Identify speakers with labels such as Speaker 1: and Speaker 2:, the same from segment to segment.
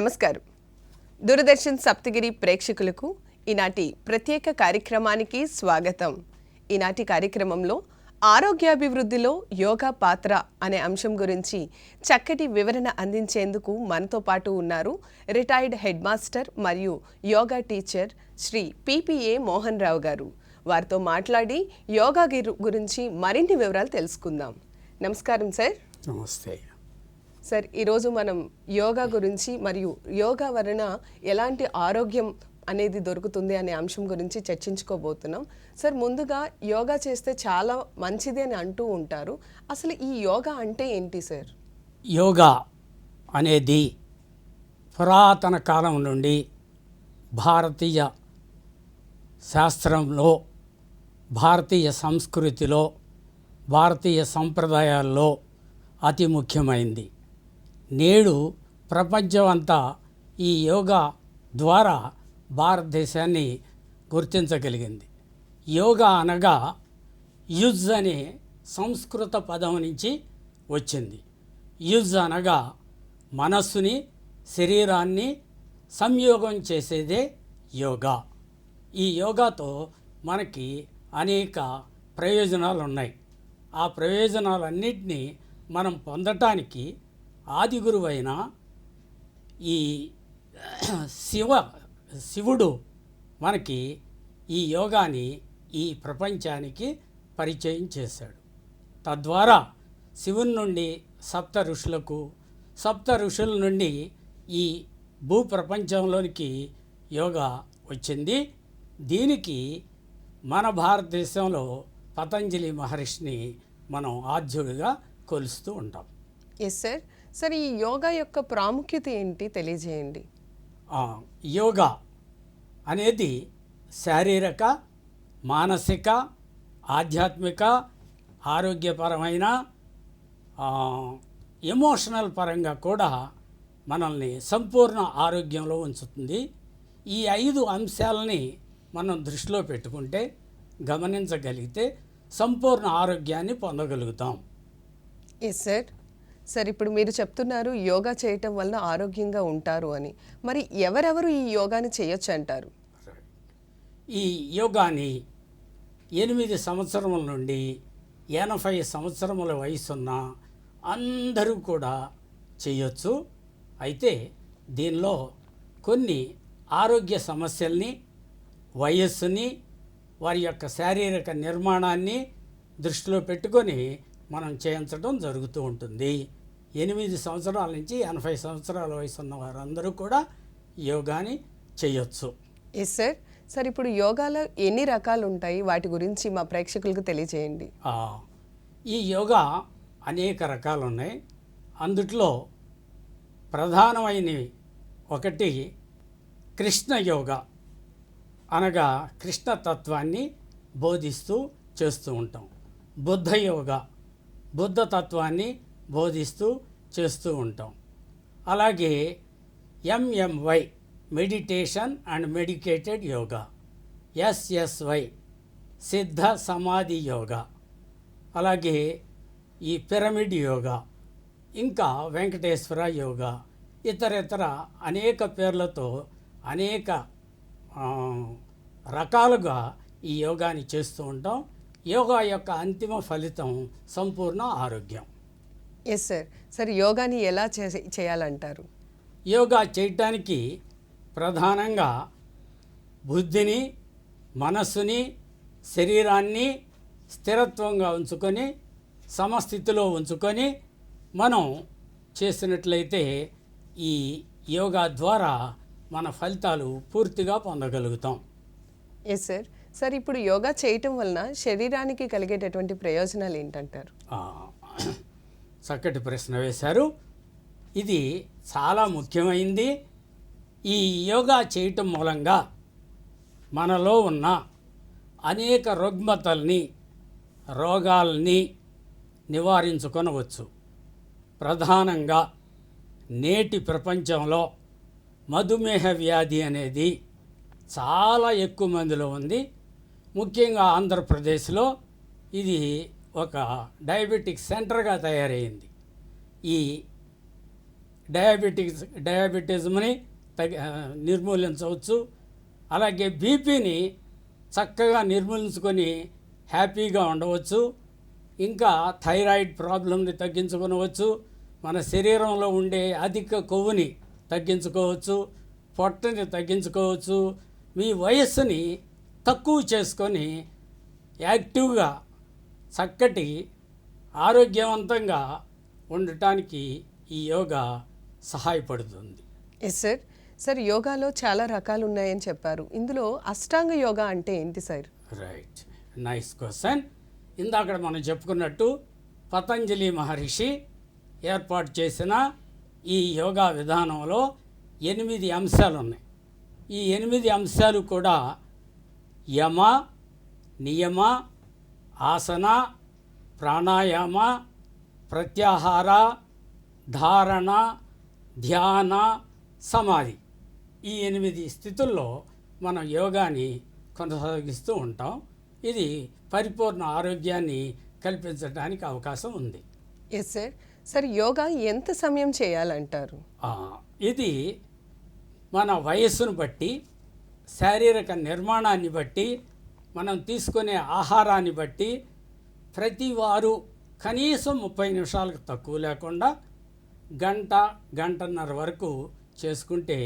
Speaker 1: నమస్కారం. దూరదర్శన్ సప్తగిరి ప్రేక్షకులకు ఈనాటి ప్రత్యేక కార్యక్రమానికి స్వాగతం. ఈనాటి కార్యక్రమంలో ఆరోగ్యాభివృద్ధిలో యోగా పాత్ర అనే అంశం గురించి చక్కటి వివరణ అందించేందుకు మనతో పాటు ఉన్నారు రిటైర్డ్ హెడ్ మాస్టర్ మరియు యోగా టీచర్ శ్రీ పిపిఏ మోహన్ రావు గారు. వారితో మాట్లాడి యోగా గురించి మరిన్ని వివరాలు తెలుసుకుందాం. నమస్కారం సార్.
Speaker 2: నమస్తే
Speaker 1: సార్. ఈరోజు మనం యోగా గురించి మరియు యోగా వలన ఎలాంటి ఆరోగ్యం అనేది దొరుకుతుంది అనే అంశం గురించి చర్చించుకోబోతున్నాం. సార్, ముందుగా యోగా చేస్తే చాలా మంచిది అని అంటూ ఉంటారు. అసలు ఈ యోగా అంటే ఏంటి సార్?
Speaker 2: యోగా అనేది పురాతన కాలం నుండి భారతీయ శాస్త్రంలో, భారతీయ సంస్కృతిలో, భారతీయ సంప్రదాయాల్లో అతి ముఖ్యమైంది. నేడు ప్రపంచం అంతా ఈ యోగా ద్వారా భారతదేశాన్ని గుర్తించగలిగింది. యోగా అనగా యుజ్ అనే సంస్కృత పదం నుంచి వచ్చింది. యుజ్ అనగా మనస్సుని, శరీరాన్ని సంయోగం చేసేదే యోగా. ఈ యోగాతో మనకి అనేక ప్రయోజనాలు ఉన్నాయి. ఆ ప్రయోజనాలన్నింటినీ మనం పొందటానికి ఆది గురువైన ఈ శివుడు మనకి ఈ యోగాని ఈ ప్రపంచానికి పరిచయం చేశాడు. తద్వారా శివుని నుండి సప్త ఋషులకు, సప్త ఋషుల నుండి ఈ భూప్రపంచంలోనికి యోగా వచ్చింది. దీనికి మన భారతదేశంలో పతంజలి మహర్షిని మనం ఆద్యుడిగా కొలుస్తూ ఉంటాం.
Speaker 1: Yes sir. సార్, ఈ యోగా యొక్క ప్రాముఖ్యత ఏంటి తెలియజేయండి.
Speaker 2: యోగా అనేది శారీరక, మానసిక, ఆధ్యాత్మిక, ఆరోగ్యపరమైన, ఎమోషనల్ పరంగా కూడా మనల్ని సంపూర్ణ ఆరోగ్యంలో ఉంచుతుంది. ఈ 5 అంశాలని మనం దృష్టిలో పెట్టుకుంటే, గమనించగలిగితే సంపూర్ణ ఆరోగ్యాన్ని పొందగలుగుతాం.
Speaker 1: Yes sir. సార్, ఇప్పుడు మీరు చెప్తున్నారు యోగా చేయటం వలన ఆరోగ్యంగా ఉంటారు అని. మరి ఎవరెవరు ఈ యోగాని చేయొచ్చు అంటారు?
Speaker 2: ఈ యోగాని 8 సంవత్సరముల నుండి 80 సంవత్సరముల వయసున్న అందరూ కూడా చేయొచ్చు. అయితే దీనిలో కొన్ని ఆరోగ్య సమస్యల్ని, వయస్సుని, వారి యొక్క శారీరక నిర్మాణాన్ని దృష్టిలో పెట్టుకొని మనం చేయించడం జరుగుతూ ఉంటుంది. 8 సంవత్సరాల నుంచి 80 సంవత్సరాల వయసు ఉన్న వారందరూ కూడా యోగాని చేయొచ్చు.
Speaker 1: Yes sir. సార్, ఇప్పుడు యోగాలో ఎన్ని రకాలు ఉంటాయి? వాటి గురించి మా ప్రేక్షకులకు తెలియజేయండి.
Speaker 2: ఈ యోగా అనేక రకాలు ఉన్నాయి. అందుట్లో ప్రధానమైనవి ఒకటి కృష్ణ యోగా, అనగా కృష్ణతత్వాన్ని బోధిస్తూ చేస్తూ ఉంటాం. బుద్ధ యోగా, బుద్ధ తత్వాన్ని బోధిస్తూ చేస్తూ ఉంటాం. అలాగే MMY, meditation and medicated yoga, SSY, Siddha Samadhi yoga, అలాగే ఈ పిరమిడ్ యోగా, ఇంకా వెంకటేశ్వర యోగా, ఇతర అనేక పేర్లతో అనేక రకాలుగా ఈ యోగాని చేస్తూ ఉంటాం. యోగా యొక్క అంతిమ ఫలితం సంపూర్ణ ఆరోగ్యం.
Speaker 1: Yes sir. సార్, యోగాని ఎలా చేయాలంటారు?
Speaker 2: యోగా చేయటానికి ప్రధానంగా బుద్ధిని, మనస్సుని, శరీరాన్ని స్థిరత్వంగా ఉంచుకొని, సమస్థితిలో ఉంచుకొని మనం చేసినట్లయితే ఈ యోగా ద్వారా మన ఫలితాలు పూర్తిగా పొందగలుగుతాం.
Speaker 1: Yes sir. సార్, ఇప్పుడు యోగా చేయటం వలన శరీరానికి కలిగేటటువంటి ప్రయోజనాలు ఏంటంటారు?
Speaker 2: చక్కటి ప్రశ్న వేశారు. ఇది చాలా ముఖ్యమైనది. ఈ యోగా చేయటం మూలంగా మనలో ఉన్న అనేక రుగ్మతల్ని, రోగాల్ని నివారించుకొనవచ్చు. ప్రధానంగా నేటి ప్రపంచంలో మధుమేహ వ్యాధి అనేది చాలా ఎక్కువ మందిలో ఉంది. ముఖ్యంగా ఆంధ్రప్రదేశ్లో ఇది ఒక డయాబెటిక్ సెంటర్గా తయారైంది. ఈ డయాబెటిజంని నిర్మూలించవచ్చు. అలాగే బీపీని చక్కగా నిర్మూలించుకొని హ్యాపీగా ఉండవచ్చు. ఇంకా థైరాయిడ్ ప్రాబ్లంని తగ్గించుకొనవచ్చు. మన శరీరంలో ఉండే అధిక కొవ్వుని తగ్గించుకోవచ్చు, పొట్టని తగ్గించుకోవచ్చు. మీ వయస్సుని తక్కువ చేసుకొని యాక్టివ్గా చక్కటి ఆరోగ్యవంతంగా ఉండటానికి ఈ యోగా సహాయపడుతుంది.
Speaker 1: Yes sir. సార్, యోగాలో చాలా రకాలు ఉన్నాయని చెప్పారు. ఇందులో అష్టాంగ యోగా అంటే ఏంటి సార్?
Speaker 2: Right, nice question. ఇందాక మనం చెప్పుకున్నట్టు పతంజలి మహర్షి ఏర్పాటు చేసిన ఈ యోగా విధానంలో 8 అంశాలు ఉన్నాయి. ఈ 8 అంశాలు కూడా యమ, నియమ, ఆసన, ప్రాణాయామ, ప్రత్యాహార, ధారణ, ధ్యాన, సమాధి. ఈ 8 స్థితుల్లో మనం యోగాని కొనసాగిస్తూ ఉంటాం. ఇది పరిపూర్ణ ఆరోగ్యాన్ని కల్పించడానికి అవకాశం ఉంది.
Speaker 1: Yes sir. సార్, యోగా ఎంత సమయం చేయాలంటారు?
Speaker 2: ఇది మన వయస్సును బట్టి, శారీరక నిర్మాణాన్ని బట్టి, మనం తీసుకునే ఆహారాన్ని బట్టి ప్రతి వారు కనీసం 30 నిమిషాలకు తక్కువ లేకుండా గంటన్నర వరకు చేసుకుంటే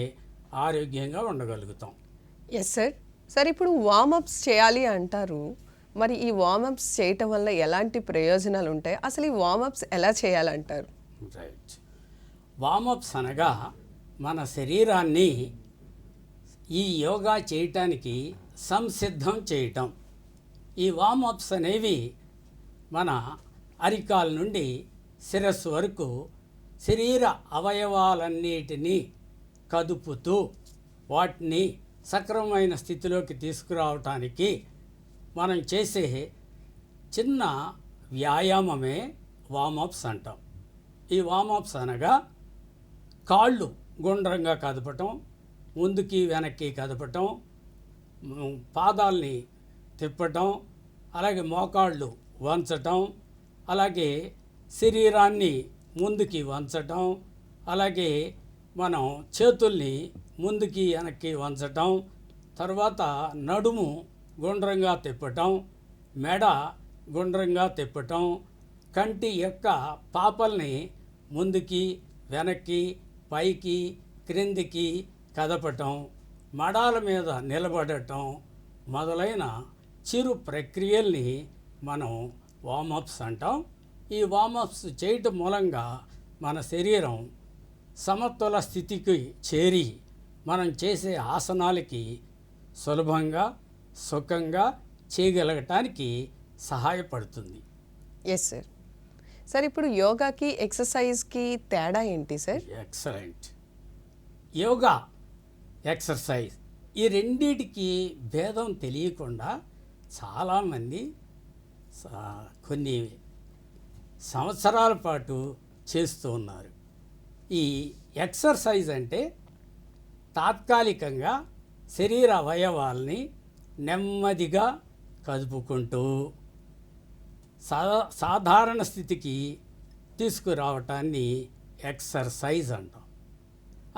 Speaker 2: ఆరోగ్యంగా ఉండగలుగుతాం.
Speaker 1: Yes sir. సార్, ఇప్పుడు వార్మప్స్ చేయాలి అంటారు. మరి ఈ వార్మప్స్ చేయటం వల్ల ఎలాంటి ప్రయోజనాలు ఉంటాయి? అసలు ఈ వార్మప్స్ ఎలా చేయాలంటారు?
Speaker 2: రైట్, వార్మప్స్ అనగా మన శరీరాన్ని ఈ యోగా చేయటానికి సంసిద్ధం చేయటం. ఈ వార్మప్స్ అనేవి మన అరికాల నుండి శిరస్సు వరకు శరీర అవయవాలన్నిటినీ కదుపుతూ వాటిని సక్రమమైన స్థితిలోకి తీసుకురావటానికి మనం చేసే చిన్న వ్యాయామమే వార్మప్స్ అంటాం. ఈ వార్మప్స్ అనగా కాళ్ళు గుండ్రంగా కదపటం, ముందుకి వెనక్కి కదపటం, పాదాల్ని తిప్పటం, అలాగే మోకాళ్ళు వంచటం, అలాగే శరీరాన్ని ముందుకి వంచటం, అలాగే మనం చేతుల్ని ముందుకి వెనక్కి వంచటం, తర్వాత నడుము గుండ్రంగా తిప్పటం, మెడ గుండ్రంగా తిప్పటం, కంటి యొక్క పాపల్ని ముందుకి వెనక్కి పైకి క్రిందికి కదపటం, మడాల మీద నిలబడటం మొదలైన చిరు ప్రక్రియల్ని మనం వార్మప్స్ అంటాం. ఈ వార్మప్స్ చేయటం మూలంగా మన శరీరం సమతుల స్థితికి చేరి మనం చేసే ఆసనాలకి సులభంగా సుఖంగా చేయగలగటానికి సహాయపడుతుంది.
Speaker 1: Yes sir. సార్, ఇప్పుడు యోగాకి ఎక్సర్సైజ్కి తేడా ఏంటి సార్?
Speaker 2: ఎక్సలెంట్. యోగా, ఎక్సర్సైజ్ ఈ రెండిటికి భేదం తెలియకుండా చాలామంది కొన్ని సంవత్సరాల పాటు చేస్తూ ఉన్నారు. ఈ ఎక్సర్సైజ్ అంటే తాత్కాలికంగా శరీర అవయవాల్ని నెమ్మదిగా కదుపుకుంటూ సాధారణ స్థితికి తీసుకురావటాన్ని ఎక్సర్సైజ్ అంటాం.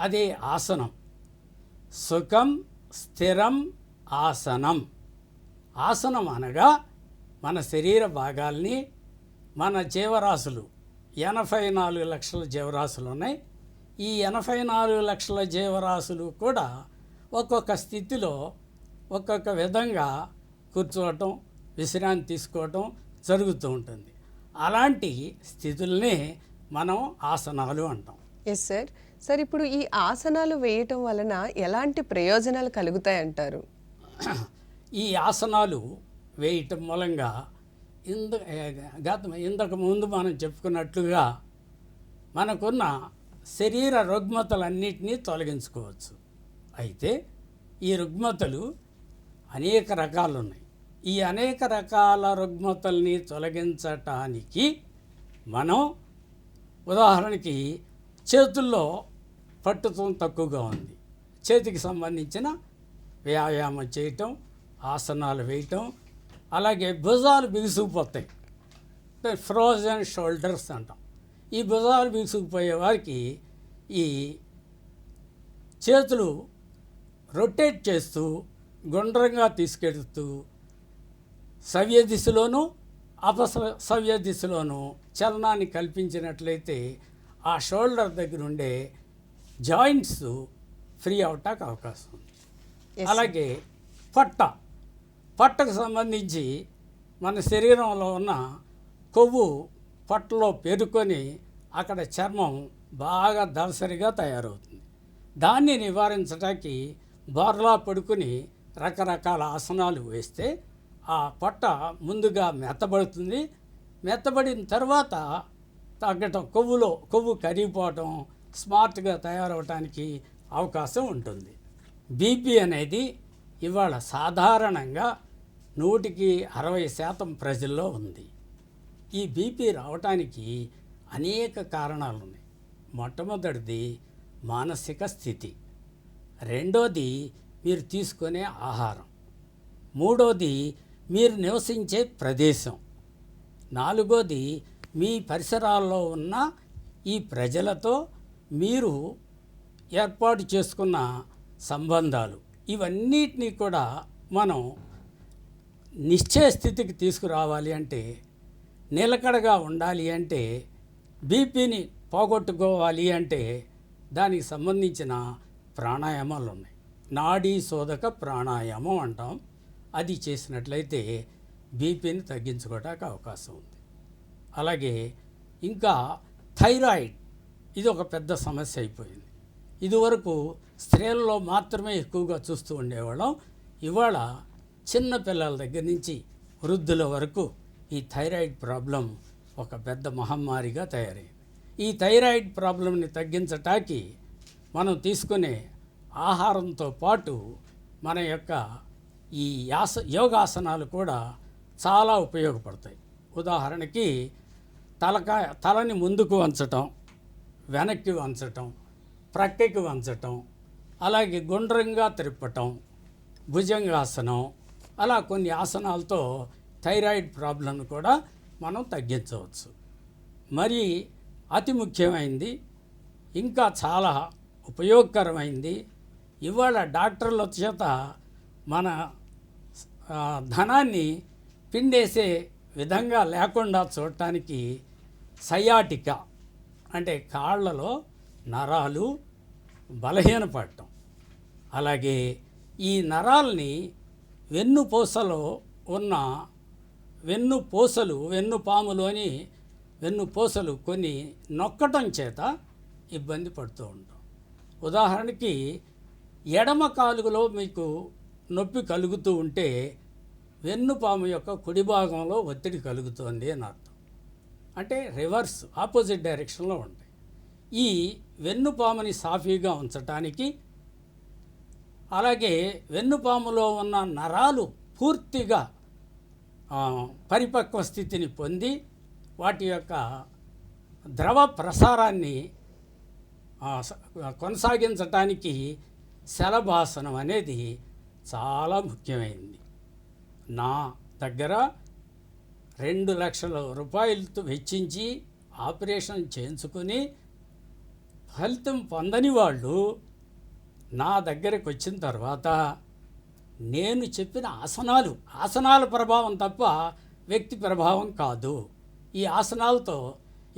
Speaker 2: అదే ఆసనం. సుఖం, స్థిరం, ఆసనం. ఆసనం అనగా మన శరీర భాగాల్ని, మన జీవరాశులు 84 లక్షల జీవరాశులు ఉన్నాయి. ఈ 84 లక్షల జీవరాశులు కూడా ఒక్కొక్క స్థితిలో ఒక్కొక్క విధంగా కూర్చోవటం, విశ్రాంతి తీసుకోవటం జరుగుతూ ఉంటుంది. అలాంటి స్థితుల్ని మనం ఆసనాలు అంటాం.
Speaker 1: Yes sir. సార్, ఇప్పుడు ఈ ఆసనాలు వేయటం వలన ఎలాంటి ప్రయోజనాలు కలుగుతాయి అంటారు?
Speaker 2: ఈ ఆసనాలు వేయటం మూలంగా ఇంతకు ముందు మనం చెప్పుకున్నట్లుగా మనకున్న శరీర రుగ్మతలన్నిటినీ తొలగించుకోవచ్చు. అయితే ఈ రుగ్మతలు అనేక రకాలు ఉన్నాయి. ఈ అనేక రకాల రుగ్మతల్ని తొలగించటానికి మనం ఉదాహరణకి చేతుల్లో పట్టుతం తక్కువగా ఉంది, చేతికి సంబంధించిన వ్యాయామం చేయటం, ఆసనాలు వేయటం. అలాగే భుజాలు బిగుసుకుపోతాయి, ఫ్రోజన్ షోల్డర్స్ అంటాం. ఈ భుజాలు బిగుసుకుపోయే వారికి ఈ చేతులు రొటేట్ చేస్తూ గుండ్రంగా తీసుకెడుతూ సవ్య దిశలోనూ అపసవ్య దిశలోనూ చలనాన్ని కల్పించినట్లయితే ఆ షోల్డర్ దగ్గర ఉండే జాయింట్స్ ఫ్రీ అవటానికి అవకాశం ఉంది.
Speaker 1: Yes,
Speaker 2: అలాగే పొట్టకు సంబంధించి మన శరీరంలో ఉన్న కొవ్వు పొట్టలో పేరుకొని అక్కడ చర్మం బాగా దళసరిగా తయారవుతుంది. దాన్ని నివారించడానికి బోర్లా పడుకుని రకరకాల ఆసనాలు వేస్తే ఆ పొట్ట ముందుగా మెత్తబడుతుంది. మెత్తబడిన తర్వాత తగ్గటం కొవ్వు కరిగిపోవటం, స్మార్ట్గా తయారవటానికి అవకాశం ఉంటుంది. బీపీ అనేది ఇవాళ సాధారణంగా 160% ప్రజల్లో ఉంది. ఈ బీపీ రావటానికి అనేక కారణాలు ఉన్నాయి. మొట్టమొదటిది మానసిక స్థితి, రెండోది మీరు తీసుకునే ఆహారం, మూడోది మీరు నివసించే ప్రదేశం, నాలుగోది మీ పరిసరాల్లో ఉన్న ఈ ప్రజలతో మీరు ఏర్పాటు చేసుకున్న సంబంధాలు. ఇవన్నిటినీ కూడా మనం నిశ్చయ స్థితికి తీసుకురావాలి అంటే, నిలకడగా ఉండాలి అంటే, బీపీని పోగొట్టుకోవాలి అంటే దానికి సంబంధించిన ప్రాణాయామాలు ఉన్నాయి. నాడీ శోధక ప్రాణాయామం అంటాం. అది చేసినట్లయితే బీపీని తగ్గించుకోవడానికి అవకాశం ఉంది. అలాగే ఇంకా థైరాయిడ్, ఇది ఒక పెద్ద సమస్య అయిపోయింది. ఇదివరకు స్త్రీలలో మాత్రమే ఎక్కువగా చూస్తూ ఉండేవాళ్ళం. ఇవాళ చిన్న పిల్లల దగ్గర నుంచి వృద్ధుల వరకు ఈ థైరాయిడ్ ప్రాబ్లం ఒక పెద్ద మహమ్మారిగా తయారైంది. ఈ థైరాయిడ్ ప్రాబ్లంని తగ్గించటానికి మనం తీసుకునే ఆహారంతో పాటు మన యొక్క ఈ యోగాసనాలు కూడా చాలా ఉపయోగపడతాయి. ఉదాహరణకి తలని ముందుకు వంచటం, వెనక్కి వంచటం, ప్రక్కకి వంచటం, అలాగే గుండ్రంగా త్రిప్పటం, భుజంగాసనం, అలా కొన్ని ఆసనాలతో థైరాయిడ్ ప్రాబ్లంను కూడా మనం తగ్గించవచ్చు. మరి అతి ముఖ్యమైనది, ఇంకా చాలా ఉపయోగకరమైంది, ఇవాళ డాక్టర్ల చేత మన ధనాన్ని పిండేసే విధంగా లేకుండా చూడటానికి సయాటికా అంటే కాళ్ళలో నరాలు బలహీనపడటం, అలాగే ఈ నరాల్ని వెన్నుపూసలో ఉన్న వెన్నుపాములోని వెన్నుపూసలు కొన్ని నొక్కటం చేత ఇబ్బంది పడుతూ ఉంటాం. ఉదాహరణకి ఎడమ కాలులో మీకు నొప్పి కలుగుతూ ఉంటే వెన్నుపాము యొక్క కుడి భాగంలో ఒత్తిడి కలుగుతోంది అని అర్థం. అంటే రివర్స్, ఆపోజిట్ డైరెక్షన్లో ఉంటాయి. ఈ వెన్నుపాముని సాఫీగా ఉంచటానికి, అలాగే వెన్నుపాములో ఉన్న నరాలు పూర్తిగా పరిపక్వ స్థితిని పొంది వాటి యొక్క ద్రవ ప్రసారాన్ని కొనసాగించటానికి శలభాసనం అనేది చాలా ముఖ్యమైనది. నా దగ్గర 2 లక్షల రూపాయలతో వెచ్చించి ఆపరేషన్ చేయించుకొని ఫలితం పొందని వాళ్ళు నా దగ్గరకు వచ్చిన తర్వాత నేను చెప్పిన ఆసనాల ప్రభావం తప్ప వ్యక్తి ప్రభావం కాదు. ఈ ఆసనాలతో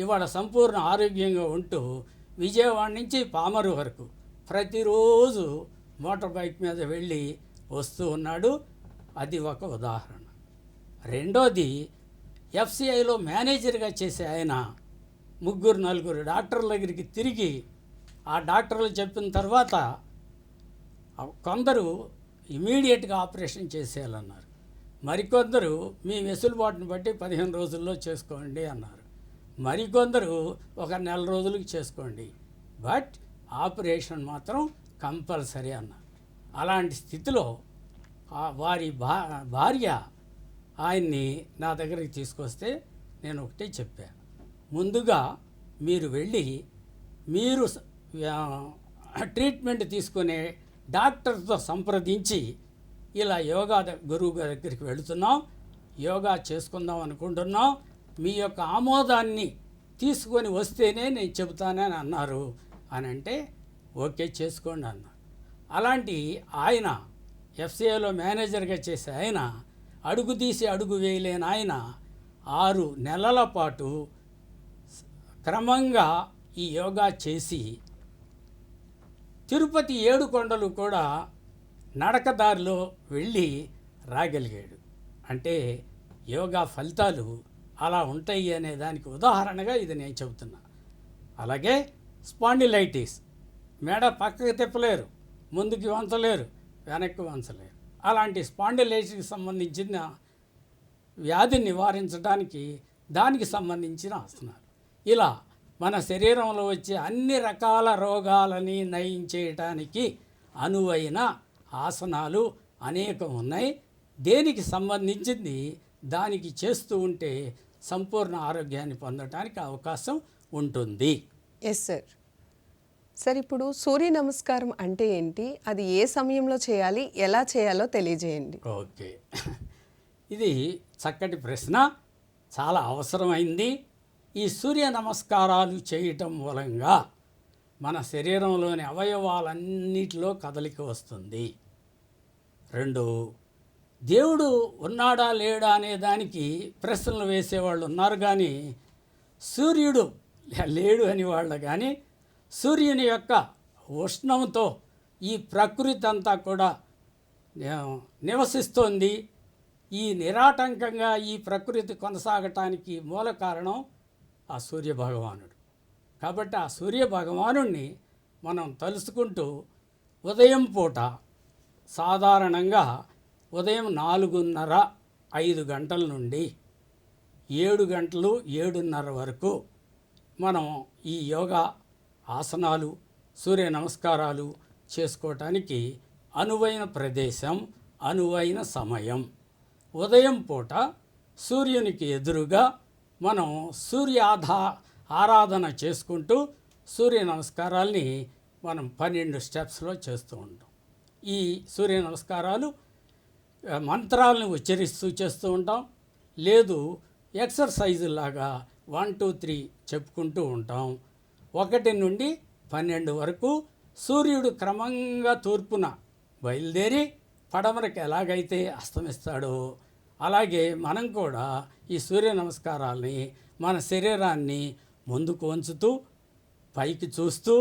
Speaker 2: ఇవాళ సంపూర్ణ ఆరోగ్యంగా ఉంటూ విజయవాడ నుంచి పామరు వరకు ప్రతిరోజు మోటార్ బైక్ మీద వెళ్ళి వస్తూ ఉన్నాడు. అది ఒక ఉదాహరణ. రెండోది, ఎఫ్సిఐలో మేనేజర్గా చేసే ఆయన 3-4 డాక్టర్ల దగ్గరికి తిరిగి ఆ డాక్టర్లు చెప్పిన తర్వాత కొందరు ఇమీడియట్గా ఆపరేషన్ చేసేయాలన్నారు, మరికొందరు మీ వెసులుబాటును బట్టి 15 రోజుల్లో చేసుకోండి అన్నారు, మరికొందరు ఒక నెల రోజులకి చేసుకోండి, బట్ ఆపరేషన్ మాత్రం కంపల్సరీ అన్నారు. అలాంటి స్థితిలో వారి భార్య ఆయన్ని నా దగ్గరికి తీసుకొస్తే నేను ఒకటే చెప్పాను, ముందుగా మీరు వెళ్ళి మీరు ట్రీట్మెంట్ తీసుకునే డాక్టర్తో సంప్రదించి ఇలా యోగా గురువు గారి దగ్గరికి వెళుతున్నాం, యోగా చేసుకుందాం అనుకుంటున్నాం, మీ యొక్క ఆమోదాన్ని తీసుకొని వస్తేనే నేను చెబుతానని అన్నారు. అని అంటే ఓకే చేసుకోండి అన్న. అలాంటి ఆయన ఎఫ్సిఐలో మేనేజర్గా చేసే ఆయన అడుగు తీసి అడుగు వేయలేని ఆయన 6 నెలల పాటు క్రమంగా ఈ యోగా చేసి తిరుపతి 7 కొండలు కూడా నడకదారిలో వెళ్ళి రాగలిగాడు. అంటే యోగా ఫలితాలు అలా ఉంటాయి అనే దానికి ఉదాహరణగా ఇది నేను చెబుతున్నా. అలాగే స్పాండిలైటిస్, మెడ పక్కకి తిప్పలేరు, ముందుకి వంచలేరు, వెనక్కి వంచలేరు. అలాంటి స్పాండిలైటిస్కి సంబంధించిన వ్యాధిని నివారించడానికి దానికి సంబంధించిన ఆసనాలు. ఇలా మన శరీరంలో వచ్చే అన్ని రకాల రోగాలని నయం చేయడానికి అనువైన ఆసనాలు అనేకం ఉన్నాయి. దేనికి సంబంధించింది దానికి చేస్తూ ఉంటే సంపూర్ణ ఆరోగ్యాన్ని పొందడానికి అవకాశం ఉంటుంది.
Speaker 1: Yes sir. సార్, ఇప్పుడు సూర్య నమస్కారం అంటే ఏంటి, అది ఏ సమయంలో చేయాలి, ఎలా చేయాలో తెలియజేయండి.
Speaker 2: ఓకే, ఇది చక్కటి ప్రశ్న, చాలా అవసరమైంది. ఈ సూర్య నమస్కారాలు చేయటం మూలంగా మన శరీరంలోని అవయవాలన్నిటిలో కదలిక వస్తుంది. 2, దేవుడు ఉన్నాడా లేడా అనే దానికి ప్రశ్నలు వేసేవాళ్ళు ఉన్నారు, కానీ సూర్యుడు లేడు అని వాళ్ళు కానీ సూర్యుని యొక్క ఉష్ణంతో ఈ ప్రకృతి అంతా కూడా నివసిస్తోంది. ఈ నిరాటంకంగా ఈ ప్రకృతి కొనసాగటానికి మూల కారణం ఆ సూర్యభగవానుడు. కాబట్టి ఆ సూర్యభగవానుడిని మనం తలుసుకుంటూ ఉదయం పూట సాధారణంగా ఉదయం 4:30-5 గంటల నుండి 7 గంటలు 7:30 వరకు మనం ఈ యోగా ఆసనాలు, సూర్య నమస్కారాలు చేసుకోవటానికి అనువైన ప్రదేశం, అనువైన సమయం. ఉదయం పూట సూర్యునికి ఎదురుగా మనం ఆరాధన చేసుకుంటూ సూర్య నమస్కారాల్ని మనం 12 స్టెప్స్లో చేస్తూ ఉంటాం. ఈ సూర్య నమస్కారాలు మంత్రాలను ఉచ్చరిస్తూ చేస్తూ ఉంటాం, లేదు ఎక్సర్సైజులాగా 1 2 3 చెప్పుకుంటూ ఉంటాం. 1 నుండి 12 వరకు సూర్యుడు క్రమంగా తూర్పున బయలుదేరి పడమరకు ఎలాగైతే అస్తమిస్తాడో అలాగే మనం కూడా ఈ సూర్య నమస్కారాల్ని మన శరీరాన్ని ముందుకు వంచుతూ, పైకి చూస్తూ,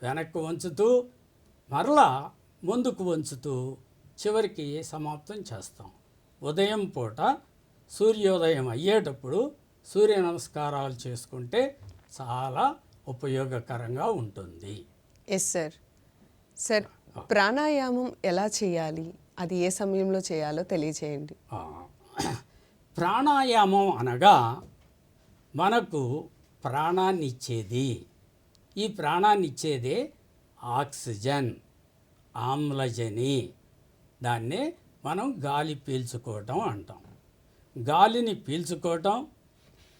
Speaker 2: వెనక్కి వంచుతూ, మరలా ముందుకు వంచుతూ చివరికి సమాప్తం చేస్తాం. ఉదయం పూట సూర్యోదయం అయ్యేటప్పుడు సూర్య నమస్కారాలు చేసుకుంటే చాలా ఉపయోగకరంగా ఉంటుంది.
Speaker 1: Yes sir. సార్, ప్రాణాయామం ఎలా చేయాలి, అది ఏ సమయంలో చేయాలో తెలియచేయండి.
Speaker 2: ప్రాణాయామం అనగా మనకు ప్రాణాన్ని ఇచ్చేది. ఈ ప్రాణాన్ని ఇచ్చేదే ఆక్సిజన్, ఆమ్లజని. దాన్నే మనం గాలి పీల్చుకోవటం అంటాం. గాలిని పీల్చుకోవటం,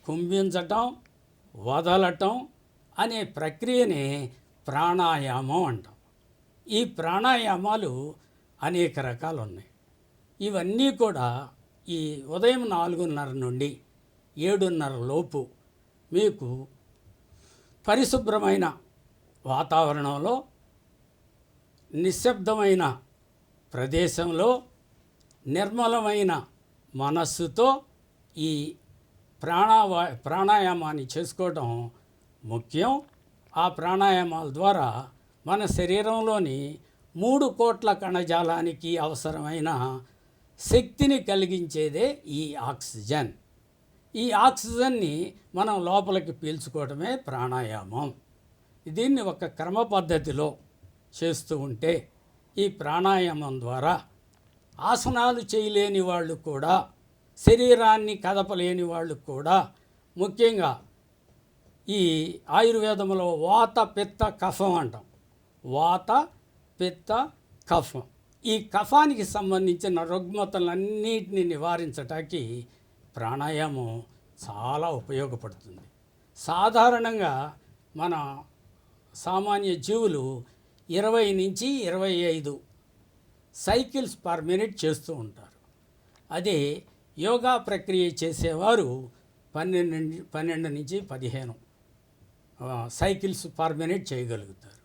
Speaker 2: కుంభించటం, వదలటం అనే ప్రక్రియనే ప్రాణాయామం అంటాం. ఈ ప్రాణాయామాలు అనేక రకాలు ఉన్నాయి. ఇవన్నీ కూడా ఈ ఉదయం 4:30 నుండి 7:30 లోపు మీకు పరిశుభ్రమైన వాతావరణంలో, నిశ్శబ్దమైన ప్రదేశంలో, నిర్మలమైన మనస్సుతో ఈ ప్రాణాయామాన్ని చేసుకోవడం ముఖ్యం. ఆ ప్రాణాయామాల ద్వారా మన శరీరంలోని 3 కోట్ల కణజాలానికి అవసరమైన శక్తిని కలిగించేదే ఈ ఆక్సిజన్. ఈ ఆక్సిజన్ని మనం లోపలికి పీల్చుకోవడమే ప్రాణాయామం. దీన్ని ఒక క్రమ పద్ధతిలో చేస్తూ ఉంటే ఈ ప్రాణాయామం ద్వారా ఆసనాలు చేయలేని వాళ్ళు కూడా, శరీరాన్ని కదపలేని వాళ్ళు కూడా, ముఖ్యంగా ఈ ఆయుర్వేదంలో వాత, పిత్త, కఫం అంటాం. వాత, పిత్త, కఫం. ఈ కఫానికి సంబంధించిన రుగ్మతలన్నిటిని నివారించటానికి ప్రాణాయామం చాలా ఉపయోగపడుతుంది. సాధారణంగా మన సామాన్య జీవులు 20 నుంచి 25 సైకిల్స్ పర్ మినిట్ చేస్తూ ఉంటారు. అదే యోగా ప్రక్రియ చేసేవారు 12 నుంచి 15 సైకిల్స్ పర్ మినిట్ చేయగలుగుతారు.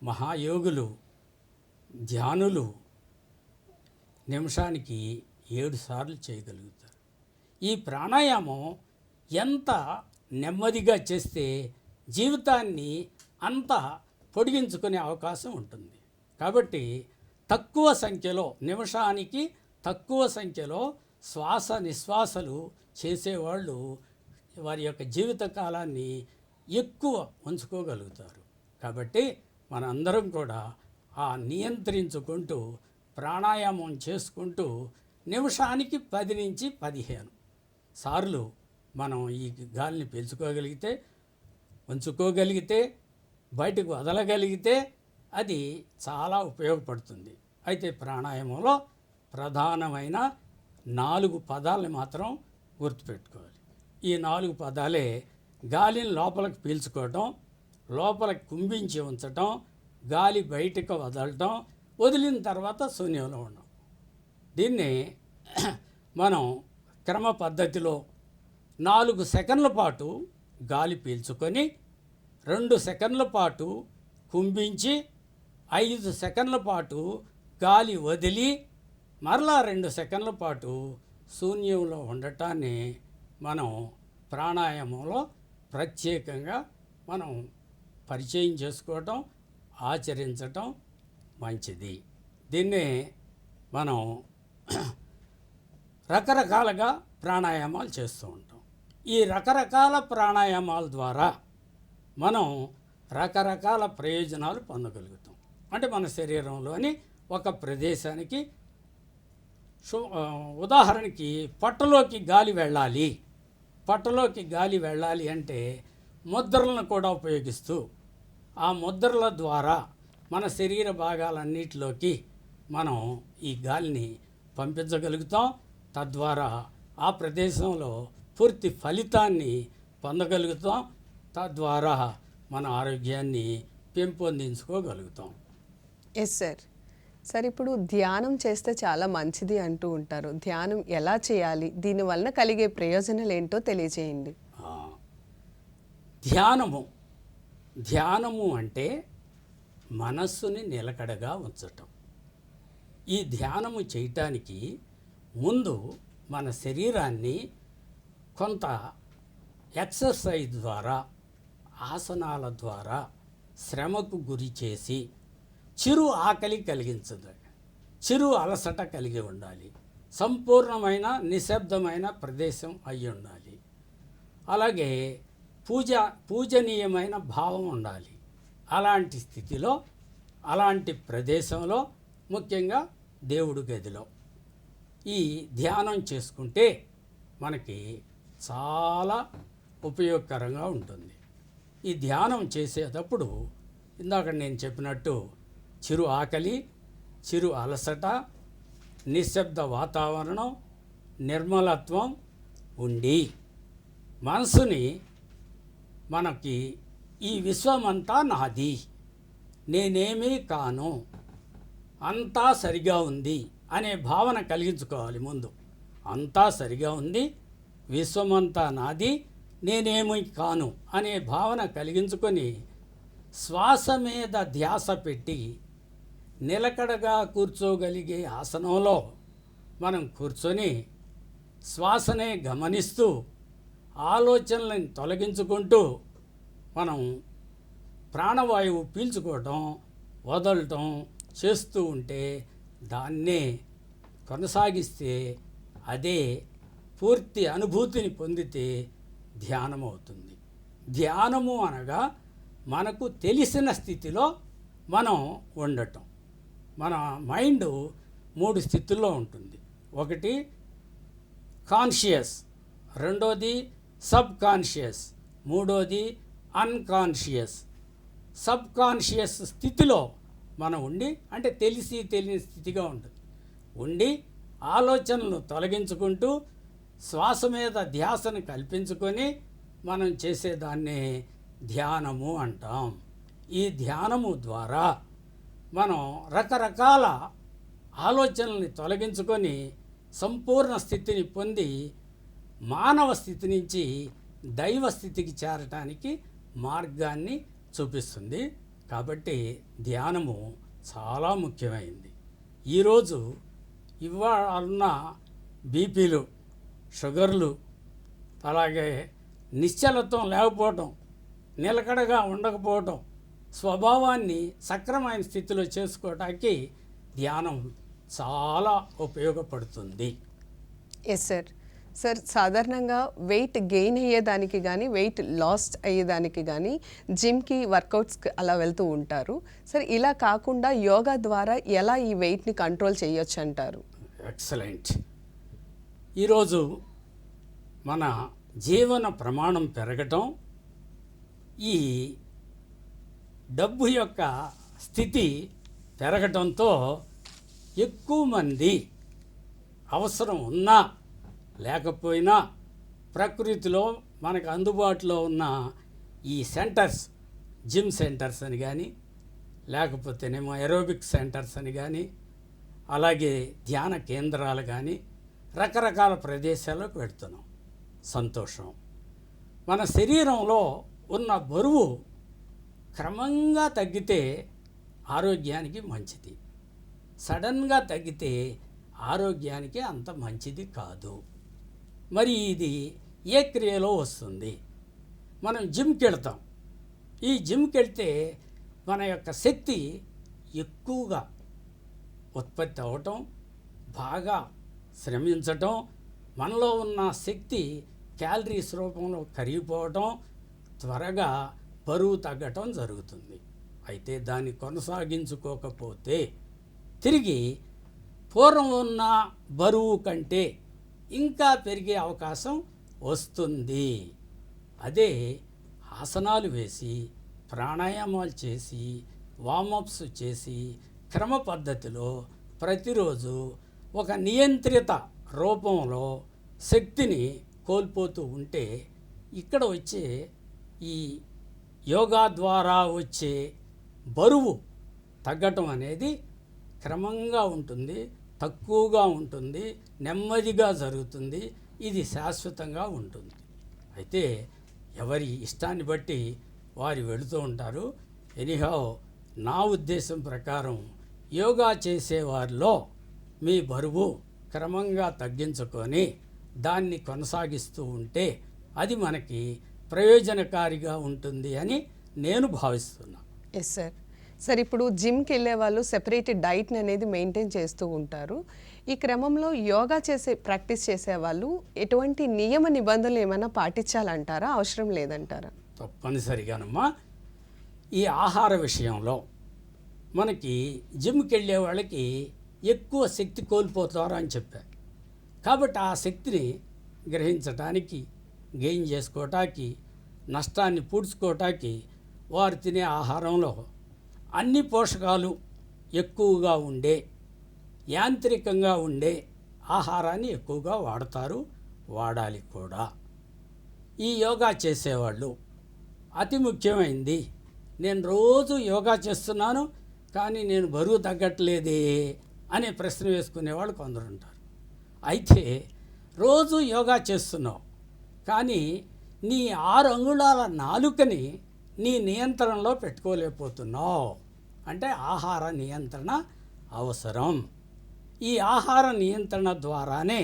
Speaker 2: మహాయోగులు, ధ్యానులు నిమిషానికి 7 సార్లు చేయగలుగుతారు. ఈ ప్రాణాయామం ఎంత నెమ్మదిగా చేస్తే జీవితాన్ని అంత పొడిగించుకునే అవకాశం ఉంటుంది. కాబట్టి తక్కువ సంఖ్యలో, నిమిషానికి తక్కువ సంఖ్యలో శ్వాస నిశ్వాసలు చేసేవాళ్ళు వారి యొక్క జీవిత కాలాన్ని ఎక్కువ ఉంచుకోగలుగుతారు. కాబట్టి మనందరం కూడా ఆ నియంత్రించుకుంటూ ప్రాణాయామం చేసుకుంటూ నిమిషానికి 10 నుంచి 15 సార్లు మనం ఈ గాలిని పీల్చుకోగలిగితే, ఉంచుకోగలిగితే, బయటకు వదలగలిగితే అది చాలా ఉపయోగపడుతుంది. అయితే ప్రాణాయామంలో ప్రధానమైన 4 పదాలని మాత్రం గుర్తుపెట్టుకోవాలి. ఈ 4 పదాలే గాలిని లోపలికి పీల్చుకోవటం, లోపలికి కుంభించి ఉంచటం, గాలి బయటకు వదలటం, వదిలిన తర్వాత శూన్యంలో ఉండడం. దీన్ని మనం క్రమ పద్ధతిలో 4 సెకండ్ల పాటు గాలి పీల్చుకొని 2 సెకండ్ల పాటు కుంభించి 5 సెకండ్ల పాటు గాలి వదిలి మరలా 2 సెకండ్ల పాటు శూన్యంలో ఉండటాన్ని మనం ప్రాణాయామంలో ప్రత్యేకంగా మనం పరిచయం చేసుకోవటం, ఆచరించటం మంచిది. దీన్నే మనం రకరకాలుగా ప్రాణాయామాలు చేస్తూ ఉంటాం. ఈ రకరకాల ప్రాణాయామాల ద్వారా మనం రకరకాల ప్రయోజనాలు పొందగలుగుతాం. అంటే మన శరీరంలోని ఒక ప్రదేశానికి ఉదాహరణకి పొట్టలోకి గాలి వెళ్ళాలి. పొట్టలోకి గాలి వెళ్ళాలి అంటే ముద్రలను కూడా ఉపయోగిస్తూ ఆ ముద్రల ద్వారా మన శరీర భాగాలన్నిటిలోకి మనం ఈ గాలిని పంపించగలుగుతాం. తద్వారా ఆ ప్రదేశంలో పూర్తి ఫలితాన్ని పొందగలుగుతాం. తద్వారా మన ఆరోగ్యాన్ని పెంపొందించుకోగలుగుతాం.
Speaker 1: Yes sir. సార్, ఇప్పుడు ధ్యానం చేస్తే చాలా మంచిది అంటూ ఉంటారు. ధ్యానం ఎలా చేయాలి, దీనివల్ల కలిగే ప్రయోజనాలు ఏంటో తెలియజేయండి.
Speaker 2: ధ్యానము అంటే మనస్సుని నిలకడగా ఉంచటం. ఈ ధ్యానము చేయటానికి ముందు మన శరీరాన్ని కొంత ఎక్సర్సైజ్ ద్వారా, ఆసనాల ద్వారా శ్రమకు గురి చేసి చిరు ఆకలి కలిగించదు, చిరు అలసట కలిగి ఉండాలి, సంపూర్ణమైన నిశ్శబ్దమైన ప్రదేశం అయి ఉండాలి. అలాగే పూజనీయమైన భావం ఉండాలి. అలాంటి స్థితిలో, అలాంటి ప్రదేశంలో, ముఖ్యంగా దేవుడి గదిలో ఈ ధ్యానం చేసుకుంటే మనకి చాలా ఉపయోగకరంగా ఉంటుంది. ఈ ధ్యానం చేసేటప్పుడు ఇందాక నేను చెప్పినట్టు చిరు ఆకలి, చిరు అలసట, నిశ్శబ్ద వాతావరణం, నిర్మలత్వం ఉండి మనసుని మనకి ఈ విశ్వమంతా నాది, నేనేమీ కాను, అంతా సరిగా ఉంది అనే భావన కలిగించుకోవాలి. ముందు అంతా సరిగా ఉంది, విశ్వమంతా నాది, నేనేమీ కాను అనే భావన కలిగించుకొని శ్వాస మీద ధ్యాస పెట్టి నిలకడగా కూర్చోగలిగే ఆసనంలో మనం కూర్చొని శ్వాసనే గమనిస్తూ ఆలోచనలను తొలగించుకుంటూ మనం ప్రాణవాయువు పీల్చుకోవటం, వదలటం చేస్తూ ఉంటే దాన్నే కొనసాగిస్తే అదే పూర్తి అనుభూతిని పొందితే ధ్యానం అవుతుంది. ధ్యానము అనగా మనకు తెలిసిన స్థితిలో మనం ఉండటం. మన మైండ్ 3 స్థితుల్లో ఉంటుంది. ఒకటి కాన్షియస్, రెండోది సబ్ కాన్షియస్, మూడోది అన్కాన్షియస్. సబ్ కాన్షియస్ స్థితిలో మనం ఉండి, అంటే తెలిసి తెలియని స్థితిగా ఉంటుంది, ఉండి ఆలోచనలు తొలగించుకుంటూ శ్వాస మీద ధ్యాసను కల్పించుకొని మనం చేసేదాన్నే ధ్యానము అంటాం. ఈ ధ్యానము ద్వారా మనం రకరకాల ఆలోచనల్ని తొలగించుకొని సంపూర్ణ స్థితిని పొంది మానవ స్థితి నుంచి దైవ స్థితికి చేరటానికి మార్గాన్ని చూపిస్తుంది. కాబట్టి ధ్యానము చాలా ముఖ్యమైనది. ఈరోజు ఇవాళ బీపీలు, షుగర్లు, అలాగే నిశ్చలత్వం లేకపోవటం, నిలకడగా ఉండకపోవటం, స్వభావాన్ని సక్రమైన స్థితిలో చేసుకోవటానికి ధ్యానం చాలా ఉపయోగపడుతుంది.
Speaker 1: Yes sir. సార్, సాధారణంగా వెయిట్ గెయిన్ అయ్యేదానికి కానీ వెయిట్ లాస్ అయ్యేదానికి కానీ జిమ్కి వర్కౌట్స్కి అలా వెళ్తూ ఉంటారు. సార్, ఇలా కాకుండా యోగా ద్వారా ఎలా ఈ వెయిట్ని కంట్రోల్ చేయొచ్చు అంటారు?
Speaker 2: ఎక్సలెంట్. ఈరోజు మన జీవన ప్రమాణం పెరగటం, ఈ డబ్బు యొక్క స్థితి పెరగటంతో ఎక్కువ మంది అవసరం ఉన్నా లేకపోయినా ప్రకృతిలో మనకు అందుబాటులో ఉన్న ఈ సెంటర్స్, జిమ్ సెంటర్స్ అని కానీ, లేకపోతేనేమో ఏరోబిక్ సెంటర్స్ అని కానీ, అలాగే ధ్యాన కేంద్రాలు కానీ, రకరకాల ప్రదేశాలకు వెళ్తున్నాం. సంతోషం. మన శరీరంలో ఉన్న బరువు క్రమంగా తగ్గితే ఆరోగ్యానికి మంచిది. సడన్గా తగ్గితే ఆరోగ్యానికి అంత మంచిది కాదు. మరి ఇది ఏ క్రియలో వస్తుంది? మనం జిమ్కి వెళ్తాం. ఈ జిమ్కి వెళ్తే మన యొక్క శక్తి ఎక్కువగా ఉత్పత్తి అవ్వటం, బాగా శ్రమించటం, మనలో ఉన్న శక్తి క్యాలరీస్ రూపంలో కరిగిపోవటం, త్వరగా బరువు తగ్గటం జరుగుతుంది. అయితే దాన్ని కొనసాగించుకోకపోతే తిరిగి పూర్వం ఉన్న బరువు కంటే ఇంకా పెరిగే అవకాశం వస్తుంది. అదే ఆసనాలు వేసి, ప్రాణాయామాలు చేసి, వార్మప్స్ చేసి, క్రమ పద్ధతిలో ప్రతిరోజు ఒక నియంత్రిత రూపంలో శక్తిని కోల్పోతూ ఉంటే ఇక్కడ వచ్చే ఈ యోగా ద్వారా వచ్చే బరువు తగ్గటం అనేది క్రమంగా ఉంటుంది, తక్కువగా ఉంటుంది, నెమ్మదిగా జరుగుతుంది. ఇది శాశ్వతంగా ఉంటుంది. అయితే ఎవరి ఇష్టాన్ని బట్టి వారు వెళుతూ ఉంటారు. ఎనీహౌ, నా ఉద్దేశం ప్రకారం యోగా చేసేవారిలో మీ బరువు క్రమంగా తగ్గించుకొని దాన్ని కొనసాగిస్తూ ఉంటే అది మనకి ప్రయోజనకారిగా ఉంటుంది అని నేను భావిస్తున్నాను.
Speaker 1: Yes sir. సార్, ఇప్పుడు జిమ్కి వెళ్ళే వాళ్ళు సెపరేట్ డైట్ని అనేది మెయింటైన్ చేస్తూ ఉంటారు. ఈ క్రమంలో యోగా ప్రాక్టీస్ చేసేవాళ్ళు ఎటువంటి నియమ నిబంధనలు ఏమైనా పాటించాలంటారా, అవసరం లేదంటారా?
Speaker 2: తప్పనిసరిగానమ్మా. ఈ ఆహార విషయంలో మనకి జిమ్కి వెళ్ళే వాళ్ళకి ఎక్కువ శక్తి కోల్పోతారు అని చెప్పారు. కాబట్టి ఆ శక్తిని గ్రహించటానికి, గెయిన్ చేసుకోవటానికి, నష్టాన్ని పూడ్చుకోవటానికి వారు తినే ఆహారంలో అన్ని పోషకాలు ఎక్కువగా ఉండే, యాంత్రికంగా ఉండే ఆహారాన్ని ఎక్కువగా వాడతారు, వాడాలి కూడా. ఈ యోగా చేసేవాళ్ళు అతి ముఖ్యమైనది, నేను రోజు యోగా చేస్తున్నాను కానీ నేను బరువు తగ్గట్లేదే అనే ప్రశ్న వేసుకునేవాళ్ళు కొందరు ఉంటారు. అయితే రోజు యోగా చేస్తున్నావు కానీ నీ 6 అంగుళాల నాలుకని నీ నియంత్రణలో పెట్టుకోలేకపోతున్నావు అంటే ఆహార నియంత్రణ అవసరం. ఈ ఆహార నియంత్రణ ద్వారానే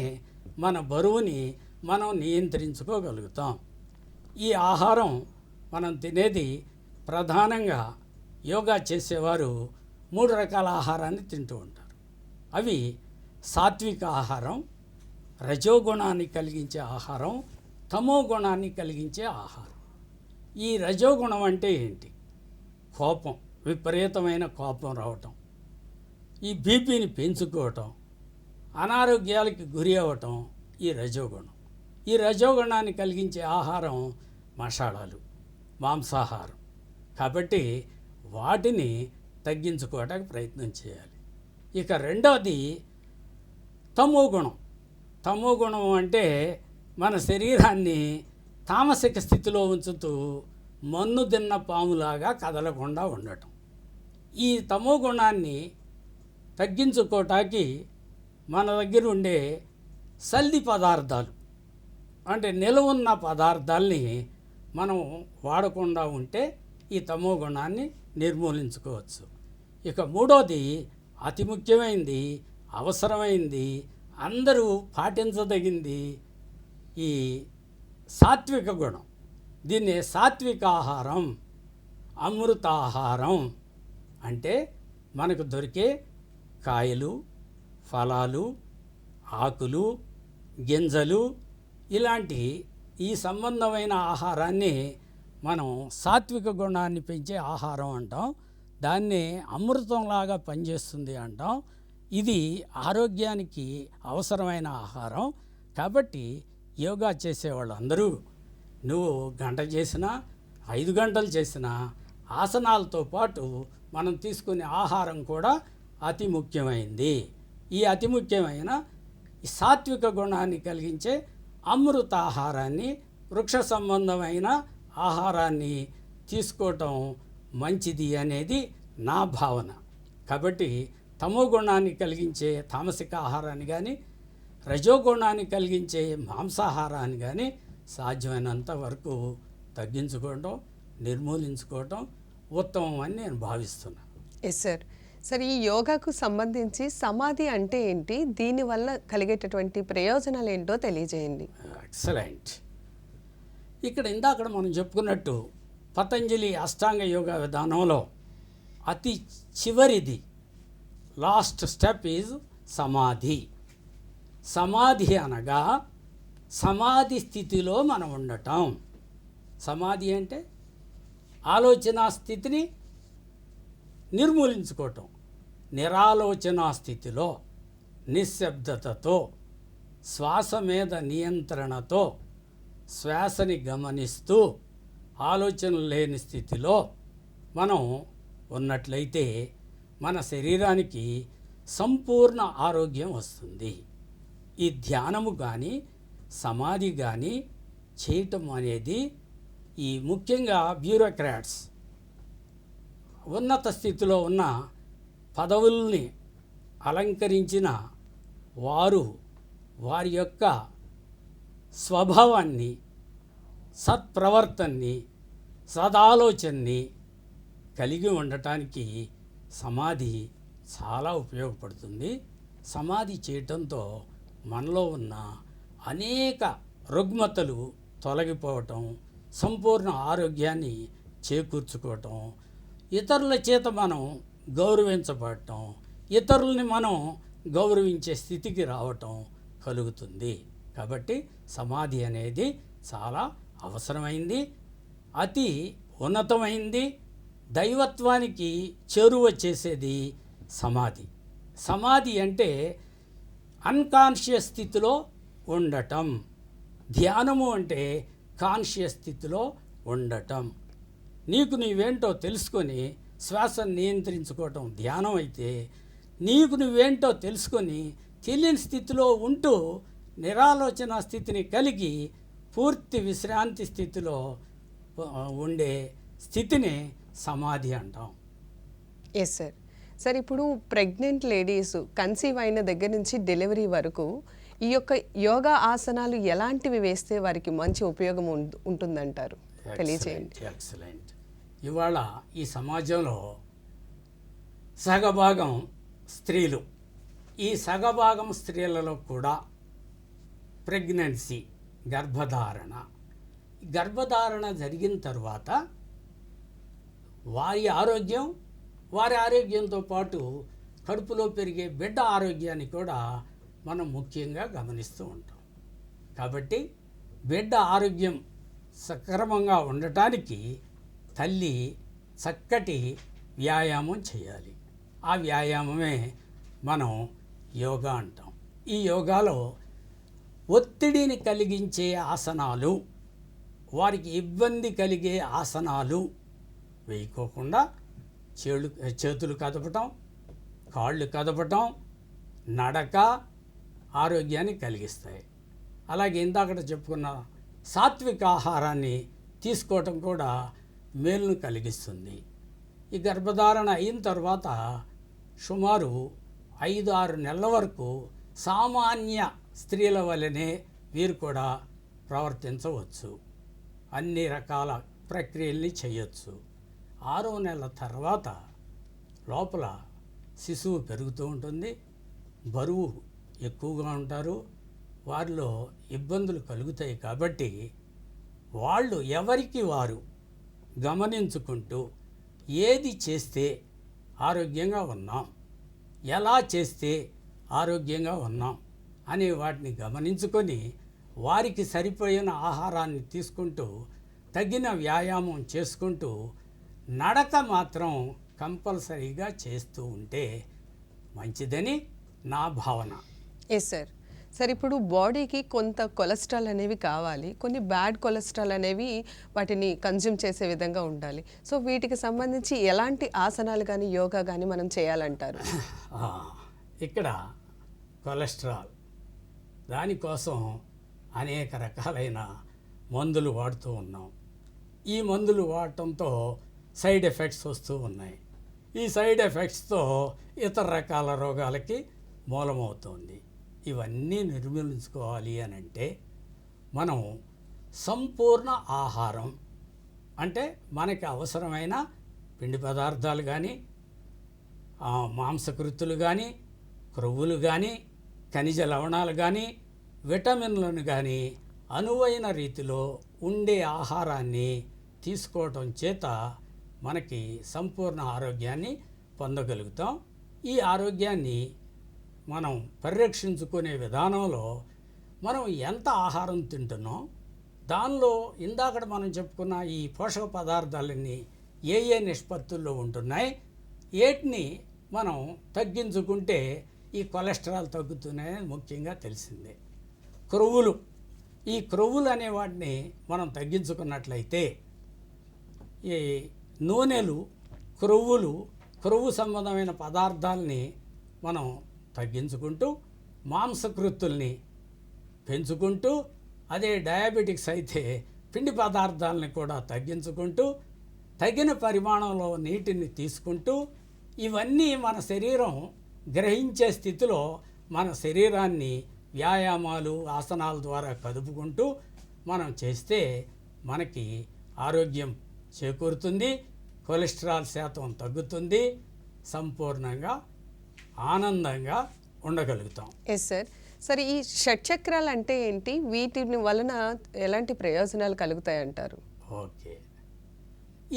Speaker 2: మన బరువుని మనం నియంత్రించుకోగలుగుతాం. ఈ ఆహారం మనం తినేది ప్రధానంగా యోగా చేసేవారు 3 రకాల ఆహారాన్ని తింటూ ఉంటారు. అవి సాత్విక ఆహారం, రజోగుణాన్ని కలిగించే ఆహారం, తమో గుణాన్ని కలిగించే ఆహారం. ఈ రజోగుణం అంటే ఏంటి? కోపం, విపరీతమైన కోపం రావటం, ఈ బీపీని పెంచుకోవటం, అనారోగ్యాలకి గురి అవ్వటం ఈ రజోగుణం. ఈ రజోగుణాన్ని కలిగించే ఆహారం మసాలాలు, మాంసాహారం. కాబట్టి వాటిని తగ్గించుకోవడానికి ప్రయత్నం చేయాలి. ఇక రెండవది తమో గుణం. తమో గుణం అంటే మన శరీరాన్ని తామసిక స్థితిలో ఉంచుతూ మన్ను తిన్న పాములాగా కదలకుండా ఉండటం. ఈ తమో గుణాన్ని తగ్గించుకోవటానికి మన దగ్గర ఉండే సల్ది పదార్థాలు అంటే నిలవున్న పదార్థాల్ని మనం వాడకుండా ఉంటే ఈ తమో గుణాన్ని నిర్మూలించుకోవచ్చు. ఇక మూడోది అతి ముఖ్యమైనది, అవసరమైంది, అందరూ పాటించదగింది ఈ సాత్విక గుణం. దీన్ని సాత్వికాహారం, అమృతాహారం అంటే మనకు దొరికే కాయలు, ఫలాలు, ఆకులు, గింజలు ఇలాంటి ఈ సంబంధమైన ఆహారాన్ని మనం సాత్విక గుణాన్ని పెంచే ఆహారం అంటాం. దాన్ని అమృతంలాగా పనిచేస్తుంది అంటాం. ఇది ఆరోగ్యానికి అవసరమైన ఆహారం. కాబట్టి యోగా చేసేవాళ్ళు అందరూ నువ్వు గంట చేసినా 5 గంటలు చేసినా ఆసనాలతో పాటు మనం తీసుకునే ఆహారం కూడా అతి ముఖ్యమైనది. ఈ అతి ముఖ్యమైన ఈ సాత్విక గుణాన్ని కలిగించే అమృతాహారాన్ని, వృక్ష సంబంధమైన ఆహారాన్ని తీసుకోవటం మంచిది అనేది నా భావన. కాబట్టి తమో గుణాన్ని కలిగించే తామసిక ఆహారాన్ని కానీ, రజోగుణాన్ని కలిగించే మాంసాహారాన్ని కానీ సాధ్యమైనంత వరకు తగ్గించుకోవటం, నిర్మూలించుకోవటం ఉత్తమం అని నేను భావిస్తున్నాను.
Speaker 1: Yes sir. సార్, ఈ యోగాకు సంబంధించి సమాధి అంటే ఏంటి, దీనివల్ల కలిగేటటువంటి ప్రయోజనాలు ఏంటో తెలియజేయండి.
Speaker 2: ఎక్సలెంట్. ఇక్కడ ఇందాక మనం చెప్పుకున్నట్టు పతంజలి అష్టాంగ యోగా విధానంలో అతి చివరిది లాస్ట్ స్టెప్ ఈజ్ సమాధి. సమాధి అనగా సమాధి స్థితిలో మనం ఉండటం. సమాధి అంటే ఆలోచన స్థితిని నిర్మూలించుకోవటం. నిరాలోచన స్థితిలో నిశ్శబ్దతతో, శ్వాస మీద నియంత్రణతో, శ్వాసని గమనిస్తూ ఆలోచనలు లేని స్థితిలో మనం ఉన్నట్లయితే మన శరీరానికి సంపూర్ణ ఆరోగ్యం వస్తుంది. ఈ ధ్యానము కానీ సమాధి కానీ చేయటం అనేది ఈ ముఖ్యంగా బ్యూరోక్రాట్స్, ఉన్నత స్థితిలో ఉన్న పదవుల్ని అలంకరించిన వారు వారి యొక్క స్వభావాన్ని, సత్ప్రవర్తనని, సదాలోచనని కలిగి ఉండటానికి సమాధి చాలా ఉపయోగపడుతుంది. సమాధి చేయటంతో మనలో ఉన్న అనేక రుగ్మతలు తొలగిపోవటం, సంపూర్ణ ఆరోగ్యాన్ని చేకూర్చుకోవటం, ఇతరుల చేత మనం గౌరవించబడటం, ఇతరుల్ని మనం గౌరవించే స్థితికి రావటం కలుగుతుంది. కాబట్టి సమాధి అనేది చాలా అవసరమైంది, అతి ఉన్నతమైంది, దైవత్వానికి చేరువ చేసేది సమాధి. సమాధి అంటే అన్కాన్షియస్ స్థితిలో ఉండటం. ధ్యానము అంటే కాన్షియస్ స్థితిలో ఉండటం. నీకు నీవేంటో తెలుసుకొని శ్వాసను నియంత్రించుకోవటం ధ్యానం అయితే, నీకు నువ్వేంటో తెలుసుకొని తెలియని స్థితిలో ఉంటూ నిరాలోచన స్థితిని కలిగి పూర్తి విశ్రాంతి స్థితిలో ఉండే స్థితిని సమాధి అంటాం.
Speaker 1: Yes sir. సార్, ఇప్పుడు ప్రెగ్నెంట్ లేడీస్ కన్సీవ్ అయిన దగ్గర నుంచి డెలివరీ వరకు ఈ యొక్క యోగా ఆసనాలు ఎలాంటివి వేస్తే వారికి మంచి ఉపయోగం ఉంటుందంటారు, తెలియజేయండి.
Speaker 2: ఎక్సలెంట్. ఇవాళ ఈ సమాజంలో సగభాగం స్త్రీలు, ఈ సగభాగం స్త్రీలలో కూడా ప్రెగ్నెన్సీ, గర్భధారణ జరిగిన తర్వాత వారి ఆరోగ్యంతో పాటు కడుపులో పెరిగే బిడ్డ ఆరోగ్యాన్ని కూడా మనం ముఖ్యంగా గమనిస్తూ ఉంటాం. కాబట్టి బిడ్డ ఆరోగ్యం సక్రమంగా ఉండటానికి తల్లి చక్కటి వ్యాయామం చేయాలి. ఆ వ్యాయామమే మనం యోగా అంటాం. ఈ యోగాలో ఒత్తిడిని కలిగించే ఆసనాలు, వారికి ఇబ్బంది కలిగే ఆసనాలు వేయకోకుండా చేతులు కదపటం, కాళ్ళు కదపటం, నడక ఆరోగ్యాన్ని కలిగిస్తాయి. అలాగే ఇందాకట చెప్పుకున్న సాత్విక ఆహారాన్ని తీసుకోవటం కూడా మేలును కలిగిస్తుంది. ఈ గర్భధారణ అయిన తర్వాత సుమారు 5-6 నెలల వరకు సామాన్య స్త్రీల వలనే వీరు కూడా ప్రవర్తించవచ్చు. అన్ని రకాల ప్రక్రియల్ని చేయొచ్చు. 6వ నెల తర్వాత లోపల శిశువు పెరుగుతూ ఉంటుంది, బరువు ఎక్కువగా ఉంటారు, వారిలో ఇబ్బందులు కలుగుతాయి. కాబట్టి వాళ్ళు ఎవరికి వారు గమనించుకుంటూ ఏది చేస్తే ఆరోగ్యంగా ఉన్నాం, ఎలా చేస్తే ఆరోగ్యంగా ఉన్నాం అనే వాటిని గమనించుకొని వారికి సరిపోయిన ఆహారాన్ని తీసుకుంటూ తగిన వ్యాయామం చేసుకుంటూ నడక మాత్రం కంపల్సరీగా చేస్తూ ఉంటే మంచిదని నా భావన.
Speaker 1: Yes sir. సార్, ఇప్పుడు బాడీకి కొంత కొలెస్ట్రాల్ అనేవి కావాలి, కొన్ని బ్యాడ్ కొలెస్ట్రాల్ అనేవి వాటిని కన్జ్యూమ్ చేసే విధంగా ఉండాలి. సో వీటికి సంబంధించి ఎలాంటి ఆసనాలు కానీ యోగా కానీ మనం చేయాలంటారు?
Speaker 2: ఇక్కడ కొలెస్ట్రాల్ దానికోసం అనేక రకాలైన మందులు వాడుతూ ఉన్నాం. ఈ మందులు వాడటంతో సైడ్ ఎఫెక్ట్స్ వస్తూ ఉన్నాయి. ఈ సైడ్ ఎఫెక్ట్స్తో ఇతర రకాల రోగాలకి మూలమవుతుంది. ఇవన్నీ నిర్మూలించుకోవాలి అని అంటే మనం సంపూర్ణ ఆహారం అంటే మనకి అవసరమైన పిండి పదార్థాలు కానీ, మాంసకృతులు కానీ, క్రొవ్వులు కానీ, ఖనిజ లవణాలు కానీ, విటమిన్లను కానీ అనువైన రీతిలో ఉండే ఆహారాన్ని తీసుకోవటం చేత మనకి సంపూర్ణ ఆరోగ్యాన్ని పొందగలుగుతాం. ఈ ఆరోగ్యాన్ని మనం పరిరక్షించుకునే విధానంలో మనం ఎంత ఆహారం తింటున్నాం, దానిలో ఇందాక మనం చెప్పుకున్న ఈ పోషక పదార్థాలన్నీ ఏ ఏ నిష్పత్తుల్లో ఉంటున్నాయి, వీటిని మనం తగ్గించుకుంటే ఈ కొలెస్ట్రాల్ తగ్గుతున్నాయని ముఖ్యంగా తెలిసిందే. క్రొవ్వులు, ఈ క్రొవ్వులు అనే వాటిని మనం తగ్గించుకున్నట్లయితే ఈ నూనెలు, క్రొవ్వులు, క్రొవ్వు సంబంధమైన పదార్థాలని మనం తగ్గించుకుంటూ మాంసకృత్తుల్ని పెంచుకుంటూ, అదే డయాబెటిక్స్ అయితే పిండి పదార్థాలని కూడా తగ్గించుకుంటూ తగిన పరిమాణంలో నీటిని తీసుకుంటూ ఇవన్నీ మన శరీరం గ్రహించే స్థితిలో మన శరీరాన్ని వ్యాయామాలు, ఆసనాల ద్వారా కదుపుకుంటూ మనం చేస్తే మనకి ఆరోగ్యం చేకూరుతుంది, కొలెస్ట్రాల్ శాతం తగ్గుతుంది, సంపూర్ణంగా ఆనందంగా ఉండగలుగుతాం.
Speaker 1: Yes sir. సరే, ఈ షట్చక్రాలు అంటే ఏంటి, వీటిని వలన ఎలాంటి ప్రయోజనాలు కలుగుతాయి అంటారు?
Speaker 2: ఓకే,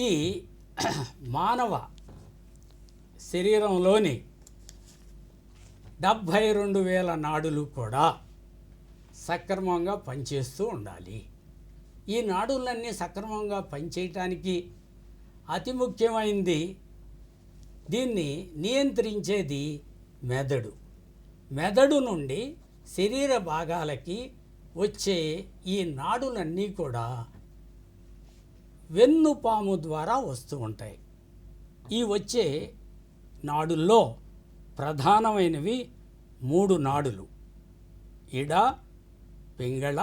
Speaker 2: ఈ మానవ శరీరంలోని 72,000 నాడులు కూడా సక్రమంగా పనిచేస్తూ ఉండాలి. ఈ నాడులన్నీ సక్రమంగా పనిచేయటానికి అతి ముఖ్యమైనది, దీన్ని నియంత్రించేది మెదడు. మెదడు నుండి శరీర భాగాలకి వచ్చే ఈ నాడులన్నీ కూడా వెన్నుపాము ద్వారా వస్తూ ఉంటాయి. ఈ వచ్చే నాడుల్లో ప్రధానమైనవి 3 నాడులు: ఇడ, పింగళ,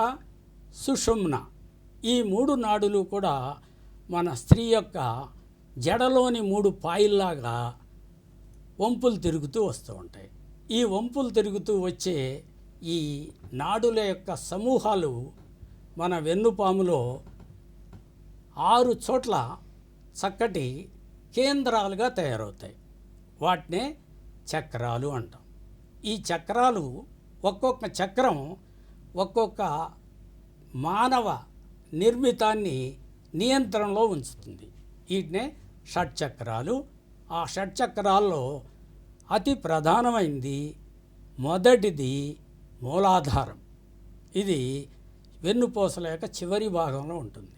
Speaker 2: సుషుమ్న. ఈ 3 నాడులు కూడా మన స్త్రీ యొక్క జడలోని 3 పాయిల్లాగా వంపులు తిరుగుతూ వస్తూ ఉంటాయి. ఈ వంపులు తిరుగుతూ వచ్చే ఈ నాడుల యొక్క సమూహాలు మన వెన్నుపాములో 6 చోట్ల చక్కటి కేంద్రాలుగా తయారవుతాయి. వాటినే చక్రాలు అంటాం. ఈ చక్రాలు, ఒక్కొక్క చక్రం ఒక్కొక్క మానవ నిర్మితాన్ని నియంత్రణలో ఉంచుతుంది. వీటినే షట్చక్రాలు. ఆ షట్చక్రాల్లో అతి ప్రధానమైనది మొదటిది మూలాధారం. ఇది వెన్నుపూసల యొక్క చివరి భాగంలో ఉంటుంది.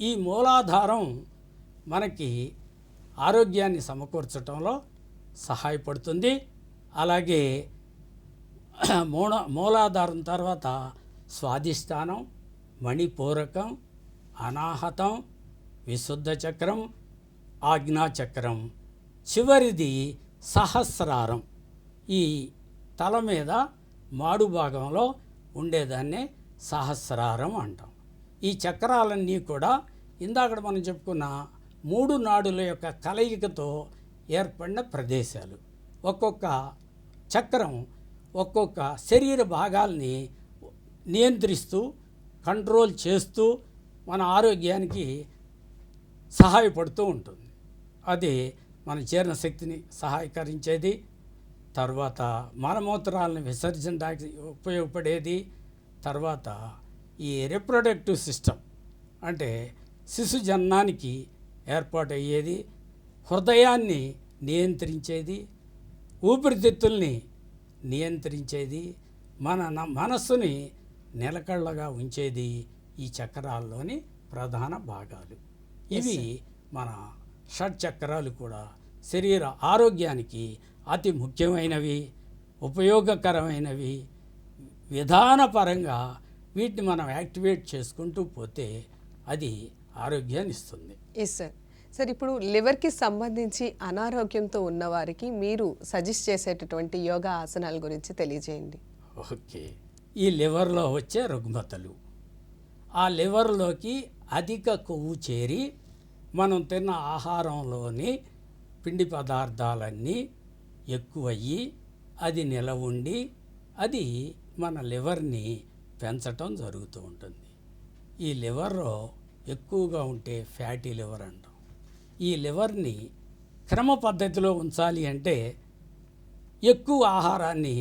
Speaker 2: ఈ మూలాధారం మనకి ఆరోగ్యాన్ని సమకూర్చడంలో సహాయపడుతుంది. అలాగే మూలాధారం తర్వాత స్వాధిష్టానం, మణిపూరకం, అనాహతం, విశుద్ధ చక్రం, ఆజ్ఞాచక్రం, చివరిది సహస్రారం. ఈ తల మీద మాడు భాగంలో ఉండేదాన్నే సహస్రారం అంటాం. ఈ చక్రాలన్నీ కూడా ఇందాక మనం చెప్పుకున్న 3 నాడుల యొక్క కలయికతో ఏర్పడిన ప్రదేశాలు. ఒక్కొక్క చక్రం ఒక్కొక్క శరీర భాగాల్ని నియంత్రిస్తూ, కంట్రోల్ చేస్తూ మన ఆరోగ్యానికి సహాయపడుతూ ఉంటుంది. అది మన జీర్ణశక్తిని సహాయకరించేది, తర్వాత మలమూత్రాలను విసర్జించడానికి ఉపయోగపడేది, తర్వాత ఈ రిప్రొడక్టివ్ సిస్టమ్ అంటే శిశు జననానికి ఏర్పాటయ్యేది, హృదయాన్ని నియంత్రించేది, ఊపిరితిత్తుల్ని నియంత్రించేది, మనస్సుని నిలకడగా ఉంచేది ఈ చక్రాల్లోని ప్రధాన భాగాలు. ఇవి మన షట్చక్రాలు కూడా శరీర ఆరోగ్యానికి అతి ముఖ్యమైనవి, ఉపయోగకరమైనవి. విధానపరంగా వీటిని మనం యాక్టివేట్ చేసుకుంటూ పోతే అది ఆరోగ్యాన్ని ఇస్తుంది.
Speaker 1: Yes sir. సార్, ఇప్పుడు లివర్కి సంబంధించి అనారోగ్యంతో ఉన్నవారికి మీరు సజెస్ట్ చేసేటటువంటి యోగా ఆసనాల గురించి తెలియజేయండి.
Speaker 2: ఓకే. ఈ లివర్లో వచ్చే రుగ్మతలు, ఆ లివర్లోకి అధిక కొవ్వు చేరి మనం తిన్న ఆహారంలోని పిండి పదార్థాలన్నీ ఎక్కువయ్యి అది నిలవుండి అది మన లివర్ని పెంచటం జరుగుతూ ఉంటుంది. ఈ లివర్లో ఎక్కువగా ఉంటే ఫ్యాటీ లివర్ అంటాం. ఈ లివర్ని క్రమ పద్ధతిలో ఉంచాలి అంటే ఎక్కువ ఆహారాన్ని,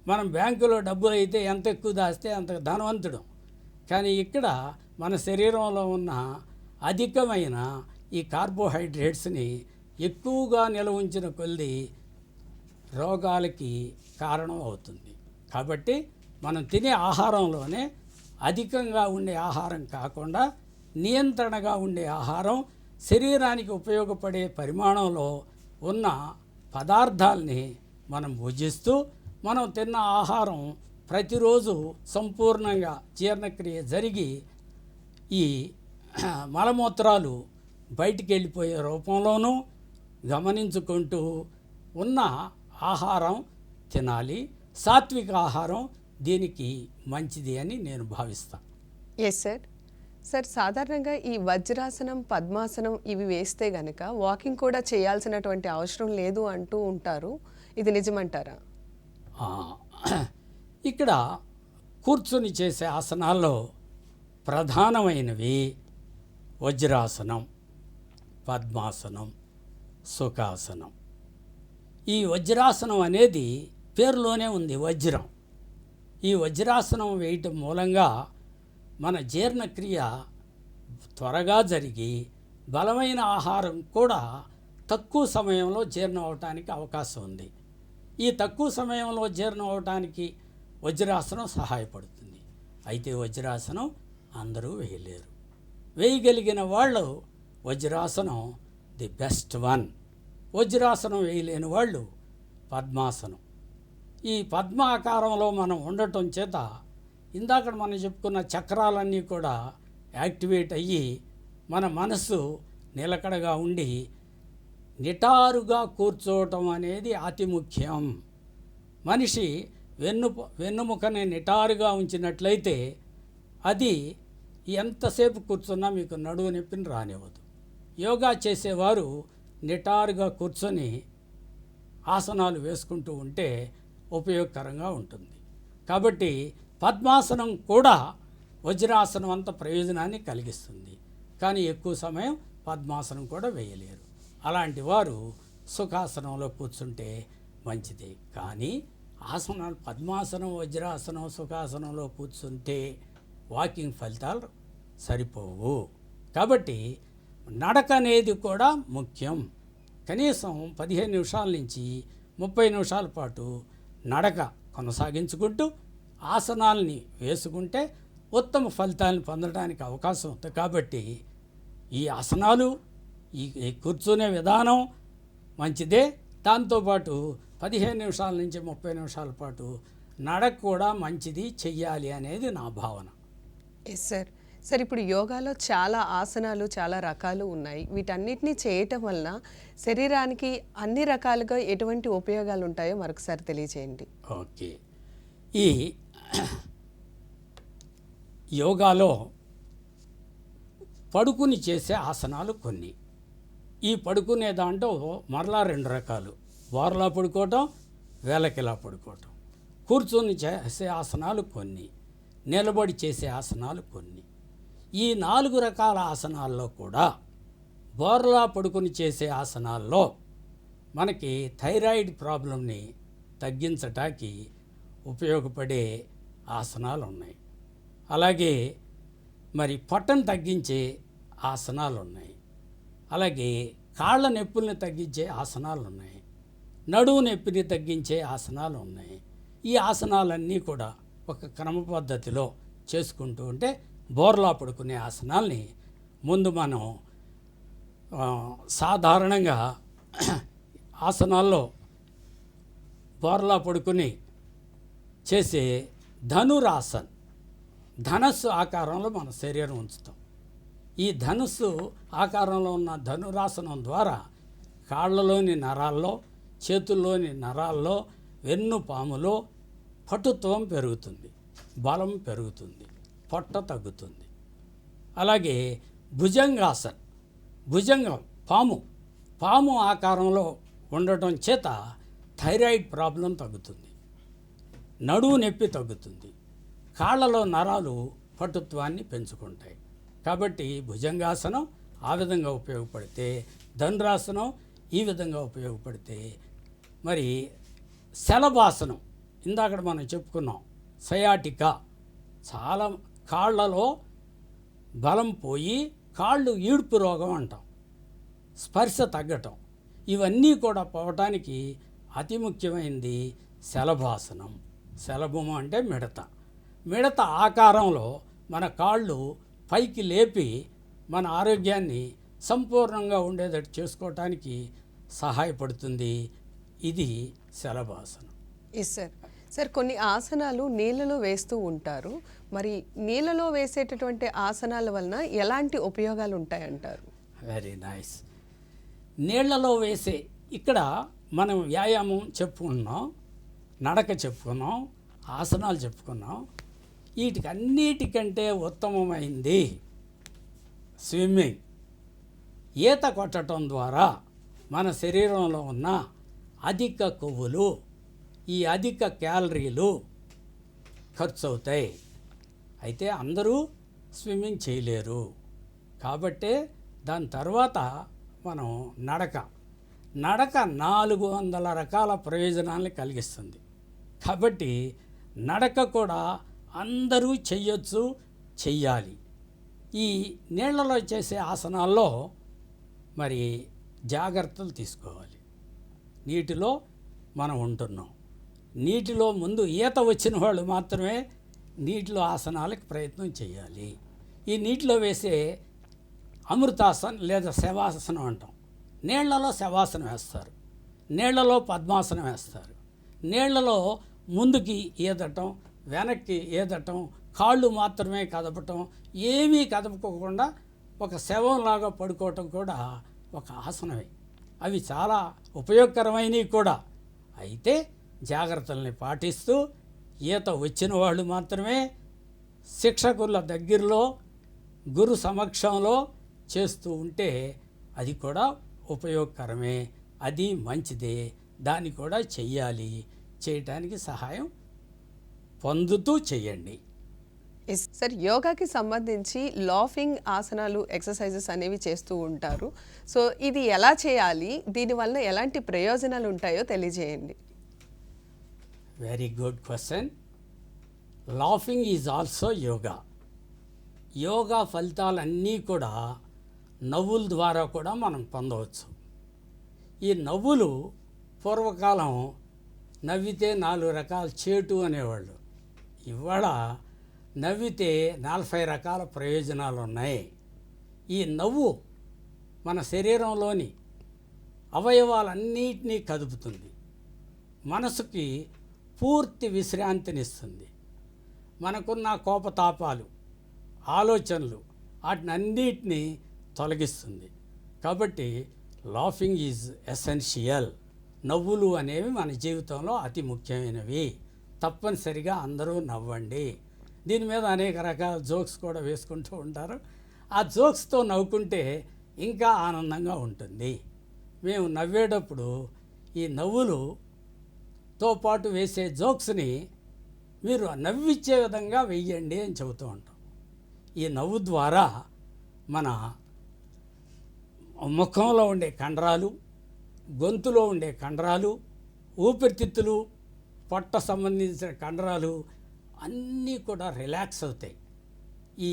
Speaker 2: మనం బ్యాంకులో డబ్బులు అయితే ఎంత ఎక్కువ దాస్తే అంత ధనవంతుడు. కానీ ఇక్కడ మన శరీరంలో ఉన్న అధికమైన ఈ కార్బోహైడ్రేట్స్ని ఎక్కువగా నిల్వ ఉంచిన కొద్దీ రోగాలకి కారణం అవుతుంది. కాబట్టి మనం తినే ఆహారంలోనే అధికంగా ఉండే ఆహారం కాకుండా నియంత్రణగా ఉండే ఆహారం, శరీరానికి ఉపయోగపడే పరిమాణంలో ఉన్న పదార్థాలని మనం భుజిస్తూ మనం తిన్న ఆహారం ప్రతిరోజు సంపూర్ణంగా జీర్ణక్రియ జరిగి ఈ మలమూత్రాలు బయటికి వెళ్ళిపోయే రూపంలోనూ గమనించుకుంటూ ఉన్న ఆహారం తినాలి. సాత్విక ఆహారం దీనికి మంచిది అని నేను భావిస్తాను.
Speaker 1: Yes sir. సార్, సాధారణంగా ఈ వజ్రాసనం, పద్మాసనం ఇవి వేస్తే గనక వాకింగ్ కూడా చేయాల్సినటువంటి అవసరం లేదు అంటూ ఉంటారు. ఇది నిజమంటారా?
Speaker 2: ఇక్కడ కూర్చుని చేసే ఆసనాల్లో ప్రధానమైనవి వజ్రాసనం, పద్మాసనం, సుఖాసనం. ఈ వజ్రాసనం అనేది పేరులోనే ఉంది, వజ్రం. ఈ వజ్రాసనం వేయటం మూలంగా మన జీర్ణక్రియ త్వరగా జరిగి బలమైన ఆహారం కూడా తక్కువ సమయంలో జీర్ణం అవటానికి అవకాశం ఉంది. ఈ తక్కువ సమయంలో జీర్ణం అవటానికి వజ్రాసనం సహాయపడుతుంది. అయితే వజ్రాసనం అందరూ వేయలేరు. వేయగలిగిన వాళ్ళు వజ్రాసనం ది బెస్ట్ వన్. వజ్రాసనం వేయలేని వాళ్ళు పద్మాసనం. ఈ పద్మ ఆకారంలో మనం ఉండటం చేత ఇందాక మనం చెప్పుకున్న చక్రాలన్నీ కూడా యాక్టివేట్ అయ్యి మన మనస్సు నిలకడగా ఉండి నిటారుగా కూర్చోవటం అనేది అతి ముఖ్యం. మనిషి వెన్నుముకని నిటారుగా ఉంచినట్లయితే అది ఎంతసేపు కూర్చున్నా మీకు నడువు నొప్పిని రానివ్వదు. యోగా చేసేవారు నిటారుగా కూర్చొని ఆసనాలు వేసుకుంటూ ఉంటే ఉపయోగకరంగా ఉంటుంది. కాబట్టి పద్మాసనం కూడా వజ్రాసనం అంత ప్రయోజనాన్ని కలిగిస్తుంది. కానీ ఎక్కువ సమయం పద్మాసనం కూడా వేయలేరు. అలాంటి వారు సుఖాసనంలో కూర్చుంటే మంచిది. కానీ ఆసనాలు పద్మాసనం, వజ్రాసనం, సుఖాసనంలో కూర్చుంటే వాకింగ్ ఫలితాలు సరిపోవు. కాబట్టి నడక అనేది కూడా ముఖ్యం. కనీసం 15 నిమిషాల నుంచి 30 నిమిషాల పాటు నడక కొనసాగించుకుంటూ ఆసనాల్ని వేసుకుంటే ఉత్తమ ఫలితాలను పొందడానికి అవకాశం ఉంది. కాబట్టి ఈ ఆసనాలు, ఈ కూర్చునే విధానం మంచిదే. దాంతోపాటు 15 నిమిషాల నుంచి 30 నిమిషాల పాటు నడక కూడా మంచిది, చెయ్యాలి అనేది నా భావన.
Speaker 1: Yes sir. సార్, ఇప్పుడు యోగాలో చాలా ఆసనాలు, చాలా రకాలు ఉన్నాయి. వీటన్నిటిని చేయటం వలన శరీరానికి అన్ని రకాలుగా ఎటువంటి ఉపయోగాలు ఉంటాయో మరొకసారి తెలియజేయండి.
Speaker 2: ఓకే. ఈ యోగాలో పడుకుని చేసే ఆసనాలు కొన్ని. ఈ పడుకునే దాంట్లో మరలా 2 రకాలు: బోర్లా పడుకోవటం, వేలకిలా పడుకోవటం. కూర్చొని చేసే ఆసనాలు కొన్ని, నిలబడి చేసే ఆసనాలు కొన్ని. ఈ 4 రకాల ఆసనాల్లో కూడా బోర్లా పడుకుని చేసే ఆసనాల్లో మనకి థైరాయిడ్ ప్రాబ్లంని తగ్గించటానికి ఉపయోగపడే ఆసనాలు ఉన్నాయి. అలాగే మరి పొట్టను తగ్గించే ఆసనాలు ఉన్నాయి. అలాగే కాళ్ళ నొప్పుల్ని తగ్గించే ఆసనాలు ఉన్నాయి. నడుము నొప్పిని తగ్గించే ఆసనాలు ఉన్నాయి. ఈ ఆసనాలన్నీ కూడా ఒక క్రమ పద్ధతిలో చేసుకుంటూ ఉంటే బోర్లా పడుకునే ఆసనాల్ని ముందు మనం సాధారణంగా ఆసనాల్లో బోర్లా పడుకుని చేసే ధనురాసన్, ధనస్సు ఆకారంలో మన శరీరం ఉంచుతాం. ఈ ధనుస్సు ఆకారంలో ఉన్న ధనురాసనం ద్వారా కాళ్ళలోని నరాల్లో, చేతుల్లోని నరాల్లో, వెన్నుపాములో పటుత్వం పెరుగుతుంది, బలం పెరుగుతుంది, పొట్ట తగ్గుతుంది. అలాగే భుజంగాసన్, భుజంగం పాము ఆకారంలో ఉండటం చేత థైరాయిడ్ ప్రాబ్లం తగ్గుతుంది, నడువు నొప్పి తగ్గుతుంది, కాళ్ళలో నరాలు పటుత్వాన్ని పెంచుకుంటాయి. కాబట్టి భుజంగాసనం ఆ విధంగా ఉపయోగపడితే, ధనురాసనం ఈ విధంగా ఉపయోగపడితే, మరి శలభాసనం ఇందాక మనం చెప్పుకున్నాం, సయాటికా, చాలా కాళ్ళలో బలం పోయి కాళ్ళు ఈడ్పు రోగం అంటాం, స్పర్శ తగ్గటం, ఇవన్నీ కూడా పోవటానికి అతి ముఖ్యమైనది శలభాసనం. శలభము అంటే మిడత ఆకారంలో మన కాళ్ళు పైకి లేపి మన ఆరోగ్యాన్ని సంపూర్ణంగా ఉండేటట్టు చేసుకోవటానికి సహాయపడుతుంది. ఇది శలభాసనం.
Speaker 1: ఎస్ సార్, కొన్ని ఆసనాలు నీళ్ళలో వేస్తూ ఉంటారు. మరి నీళ్ళలో వేసేటటువంటి ఆసనాల వలన ఎలాంటి ఉపయోగాలు ఉంటాయంటారు?
Speaker 2: Very nice. నీళ్లలో వేసే, ఇక్కడ మనం వ్యాయామం చెప్పుకున్నాం, నడక చెప్పుకున్నాం, ఆసనాలు చెప్పుకున్నాం. వీటికన్నిటికంటే ఉత్తమమైంది స్విమ్మింగ్. ఈత కొట్టడం ద్వారా మన శరీరంలో ఉన్న అధిక కొవ్వులు, ఈ అధిక క్యాలరీలు ఖర్చు అవుతాయి. అయితే అందరూ స్విమ్మింగ్ చేయలేరు. కాబట్టే దాని తర్వాత మనం నడక 400 రకాల ప్రయోజనాలను కలిగిస్తుంది. కాబట్టి నడక కూడా అందరూ చెయ్యాలి. ఈ నీళ్లలో చేసే ఆసనాల్లో మరి జాగ్రత్తలు తీసుకోవాలి. నీటిలో మనం ఉంటున్నాం, నీటిలో ముందు ఈత వచ్చిన వాళ్ళు మాత్రమే నీటిలో ఆసనాలకు ప్రయత్నం చేయాలి. ఈ నీటిలో వేసే అమృతాసనం లేదా శవాసనం అంటాం. నీళ్లలో శవాసనం వేస్తారు, నీళ్లలో పద్మాసనం వేస్తారు. నీళ్లలో ముందుకి ఈదటం, వెనక్కి ఈదటం, కాళ్ళు మాత్రమే కదపటం, ఏమీ కదపకోకుండా ఒక శవంలాగా పడుకోవటం కూడా ఒక ఆసనమే. అవి చాలా ఉపయోగకరమైనవి కూడా. అయితే జాగ్రత్తల్ని పాటిస్తూ ఈత వచ్చిన వాళ్ళు మాత్రమే శిక్షకుల దగ్గరలో, గురు సమక్షంలో చేస్తూ ఉంటే అది కూడా ఉపయోగకరమే, అది మంచిదే. దాన్ని కూడా చెయ్యాలి. చేయటానికి సహాయం పొందుతూ చేయండి.
Speaker 1: ఎస్ సార్, యోగాకి సంబంధించి లాఫింగ్ ఆసనాలు, ఎక్సర్సైజెస్ అనేవి చేస్తూ ఉంటారు. సో ఇది ఎలా చేయాలి, దీనివల్ల ఎలాంటి ప్రయోజనాలు ఉంటాయో తెలియజేయండి.
Speaker 2: Very good question. Laughing is also yoga. Yoga ఫలితాలన్నీ కూడా నవ్వుల ద్వారా కూడా మనం పొందవచ్చు. ఈ నవ్వులు పూర్వకాలం నవ్వితే 4 రకాల చేటు అనేవాళ్ళు. ఇవాళ నవ్వితే 40 రకాల ప్రయోజనాలు ఉన్నాయి. ఈ నవ్వు మన శరీరంలోని అవయవాలన్నిటినీ కదుపుతుంది, మనసుకి పూర్తి విశ్రాంతినిస్తుంది. మనకున్న కోపతాపాలు, ఆలోచనలు వాటినన్నిటినీ తొలగిస్తుంది. కాబట్టి లాఫింగ్ ఈజ్ ఎసెన్షియల్. నవ్వులు అనేవి మన జీవితంలో అతి ముఖ్యమైనవి. తప్పనిసరిగా అందరూ నవ్వండి. దీని మీద అనేక రకాల జోక్స్ కూడా వేసుకుంటూ ఉంటారు. ఆ జోక్స్తో నవ్వుకుంటే ఇంకా ఆనందంగా ఉంటుంది. మేము నవ్వేటప్పుడు ఈ నవ్వులుతో పాటు వేసే జోక్స్ని మీరు నవ్విచ్చే విధంగా వెయ్యండి అని చెబుతూ ఉంటాం. ఈ నవ్వు ద్వారా మన ముఖంలో ఉండే కండరాలు, గొంతులో ఉండే కండరాలు, ఊపిరితిత్తులు, పొట్ట సంబంధించిన కండరాలు అన్నీ కూడా రిలాక్స్ అవుతాయి. ఈ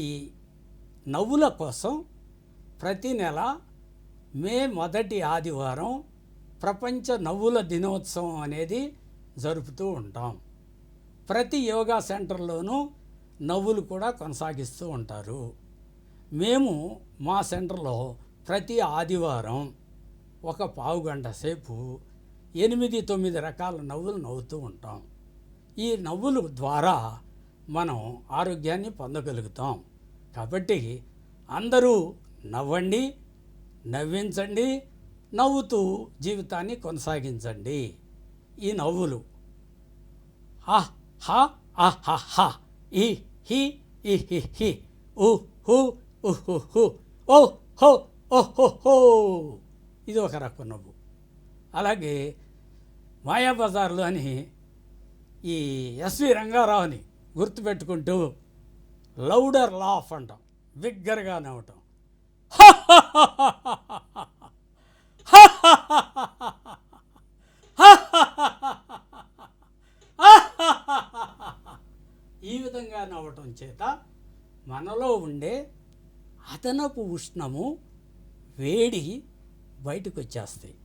Speaker 2: నవ్వుల కోసం ప్రతి నెల మే 1వ ఆదివారం ప్రపంచ నవ్వుల దినోత్సవం అనేది జరుపుతూ ఉంటాం. ప్రతి యోగా సెంటర్లోనూ నవ్వులు కూడా కొనసాగిస్తూ ఉంటారు. మేము మా సెంటర్లో ప్రతి ఆదివారం ఒక పావుగంట సేపు 8-9 రకాల నవ్వులు నవ్వుతూ ఉంటాం. ఈ నవ్వుల ద్వారా మనం ఆరోగ్యాన్ని పొందగలుగుతాం. కాబట్టి అందరూ నవ్వండి, నవ్వించండి, నవ్వుతూ జీవితాన్ని కొనసాగించండి. ఈ నవ్వులు హా హా ఆ హా హా, ఈ హి ఈ హి హి, ఊ హూ ఉహు హు, ఓ హో ఓహో హో, ఇది ఒక రకం నవ్వు. అలాగే మాయాబజార్లో అని ఈ ఎస్వి రంగారావుని గుర్తుపెట్టుకుంటూ లౌడర్ లాఫ్ అంటాం, బిగ్గరగా నవ్వటం. ఈ విధంగా నవ్వటం చేత మనలో ఉండే అదనపు ఉష్ణము, వేడి బయటకు వచ్చేస్తాయి.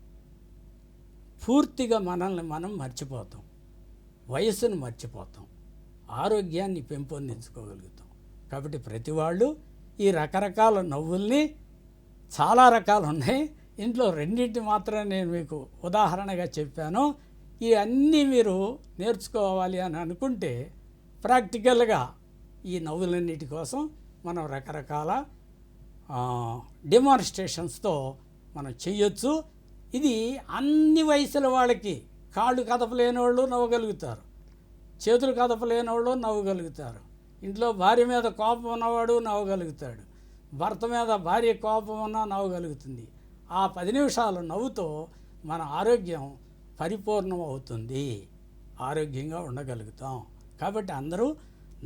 Speaker 2: పూర్తిగా మనల్ని మనం మర్చిపోతాం, వయస్సును మర్చిపోతాం, ఆరోగ్యాన్ని పెంపొందించుకోగలుగుతాం. కాబట్టి ప్రతి వాళ్ళు ఈ రకరకాల నవ్వుల్ని, చాలా రకాలు ఉన్నాయి, ఇంట్లో రెండింటి మాత్రమే నేను మీకు ఉదాహరణగా చెప్పాను. ఈ అన్నీ మీరు నేర్చుకోవాలి అని అనుకుంటే ప్రాక్టికల్గా ఈ నవ్వులన్నిటి కోసం మనం రకరకాల డెమాన్స్ట్రేషన్స్తో మనం చెయ్యొచ్చు. ఇది అన్ని వయసుల వాళ్ళకి, కాళ్ళు కదపలేని వాళ్ళు నవ్వగలుగుతారు, చేతులు కదపలేని వాళ్ళు నవ్వగలుగుతారు, ఇంట్లో భార్య మీద కోపం ఉన్నవాడు నవ్వగలుగుతాడు, భర్త మీద భార్య కోపం ఉన్నా నవ్వగలుగుతుంది. ఆ 10 నిమిషాలు నవ్వుతో మన ఆరోగ్యం పరిపూర్ణం అవుతుంది, ఆరోగ్యంగా ఉండగలుగుతాం. కాబట్టి అందరూ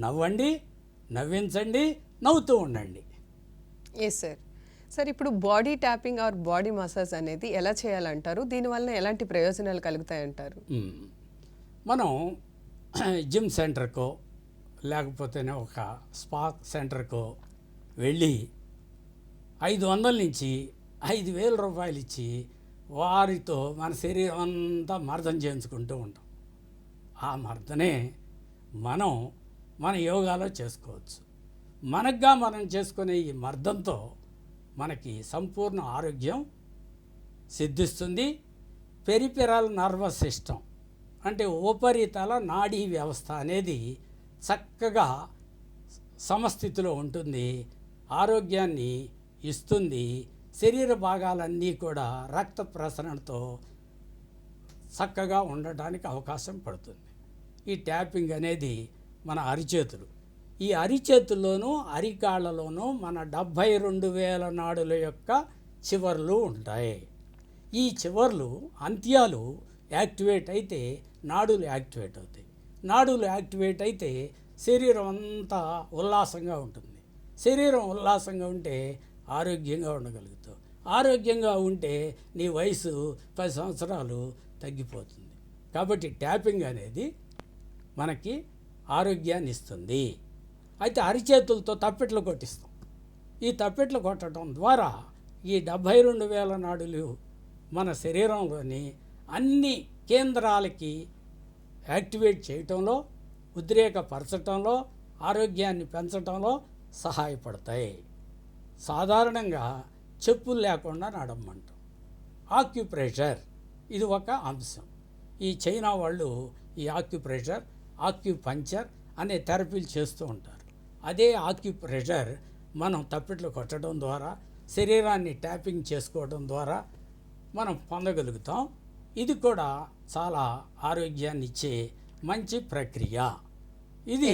Speaker 2: నవ్వండి, నవ్వించండి, నవ్వుతూ ఉండండి.
Speaker 1: Yes sir. సార్, ఇప్పుడు body tapping or body massage అనేది ఎలా చేయాలంటారు? దీనివల్ల ఎలాంటి ప్రయోజనాలు కలుగుతాయంటారు?
Speaker 2: మనం జిమ్ సెంటర్కో లేకపోతేనే ఒక స్పా సెంటర్కో వెళ్ళి 500 నుంచి 5,000 రూపాయలు ఇచ్చి వారితో మన శరీరం అంతా మర్దన చేయించుకుంటూ ఉంటాం. ఆ మర్దనే మనం మన యోగాలో చేసుకోవచ్చు. మనగ్గా మనం చేసుకునే ఈ మర్దంతో మనకి సంపూర్ణ ఆరోగ్యం సిద్ధిస్తుంది. పెరిఫెరల్ నర్వస్ సిస్టమ్ అంటే ఉపరితల నాడీ వ్యవస్థ అనేది చక్కగా సమస్థితిలో ఉంటుంది, ఆరోగ్యాన్ని ఇస్తుంది. శరీర భాగాలన్నీ కూడా రక్త ప్రసరణతో చక్కగా ఉండటానికి అవకాశం పడుతుంది. ఈ ట్యాపింగ్ అనేది మన అరిచేతులు, ఈ అరిచేతుల్లోనూ అరికాళ్లలోనూ మన 72,000 నాడుల యొక్క చివర్లు ఉంటాయి. ఈ చివర్లు, అంత్యాలు యాక్టివేట్ అయితే నాడులు యాక్టివేట్ అవుతాయి. నాడులు యాక్టివేట్ అయితే శరీరం అంతా ఉల్లాసంగా ఉంటుంది. శరీరం ఉల్లాసంగా ఉంటే ఆరోగ్యంగా ఉండగలుగుతావు. ఆరోగ్యంగా ఉంటే నీ వయసు 10 సంవత్సరాలు తగ్గిపోతుంది. కాబట్టి ట్యాపింగ్ అనేది మనకి ఆరోగ్యాన్ని ఇస్తుంది. అయితే అరిచేతులతో తప్పెట్లు కొట్టిస్తాం. ఈ తప్పెట్లు కొట్టడం ద్వారా ఈ 72,000 నాడులు మన శరీరంలోని అన్ని కేంద్రాలకి యాక్టివేట్ చేయటంలో, ఉద్రేకపరచటంలో, ఆరోగ్యాన్ని పెంచడంలో సహాయపడతాయి. సాధారణంగా చెప్పులు లేకుండా నడమంటాం. ఆక్యుప్రెషర్ ఇది ఒక అంశం. ఈ చైనా వాళ్ళు ఈ ఆక్యుప్రెషర్, ఆక్యుపంక్చర్ అనే థెరపీలు చేస్తూ ఉంటారు. అదే ఆక్యుప్రెషర్ మనం తప్పెట్లు కొట్టడం ద్వారా, శరీరాన్ని ట్యాపింగ్ చేసుకోవడం ద్వారా మనం పొందగలుగుతాం. ఇది కూడా చాలా ఆరోగ్యాన్ని ఇచ్చే మంచి ప్రక్రియ. ఇది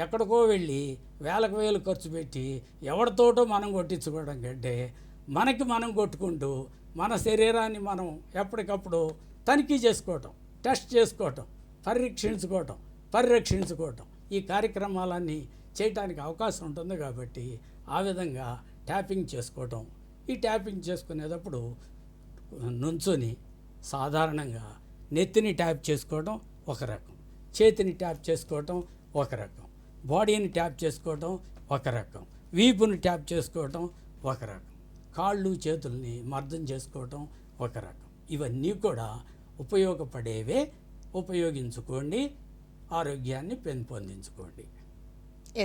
Speaker 2: ఎక్కడికో వెళ్ళి వేలకు వేలు ఖర్చు పెట్టి ఎవరితోటో మనం కొట్టించుకోవడం కంటే మనకి మనం కొట్టుకుంటూ మన శరీరాన్ని మనం ఎప్పటికప్పుడు తనిఖీ చేసుకోవటం, టెస్ట్ చేసుకోవటం, పరిరక్షించుకోవటం ఈ కార్యక్రమాలన్నీ చేయటానికి అవకాశం ఉంటుంది. కాబట్టి ఆ విధంగా ట్యాపింగ్ చేసుకోవటం. ఈ ట్యాపింగ్ చేసుకునేటప్పుడు నుంచొని సాధారణంగా నెత్తిని ట్యాప్ చేసుకోవడం ఒక రకం, చేతిని ట్యాప్ చేసుకోవటం ఒక రకం, బాడీని ట్యాప్ చేసుకోవటం ఒక రకం, వీపుని ట్యాప్ చేసుకోవటం ఒక రకం, కాళ్ళు చేతుల్ని మర్దం చేసుకోవటం ఒక రకం. ఇవన్నీ కూడా ఉపయోగపడేవే. ఉపయోగించుకోండి, ఆరోగ్యాన్ని పెంపొందించుకోండి.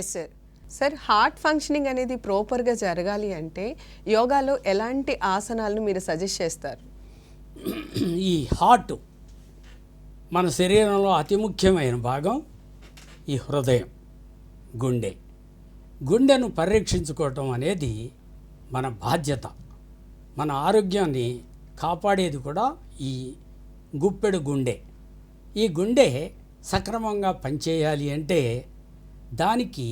Speaker 1: Yes sir. Sir, heart functioning అనేది ప్రాపర్గా జరగాలి అంటే యోగాలో ఎలాంటి ఆసనాలను మీరు సజెస్ట్ చేస్తారు?
Speaker 2: ఈ హార్ట్ మన శరీరంలో అతి ముఖ్యమైన భాగం ఈ హృదయం, గుండె. గుండెను పరిరక్షించుకోవటం అనేది మన బాధ్యత. మన ఆరోగ్యాన్ని కాపాడేది కూడా ఈ గుప్పెడు గుండె. ఈ గుండె సక్రమంగా పనిచేయాలి అంటే దానికి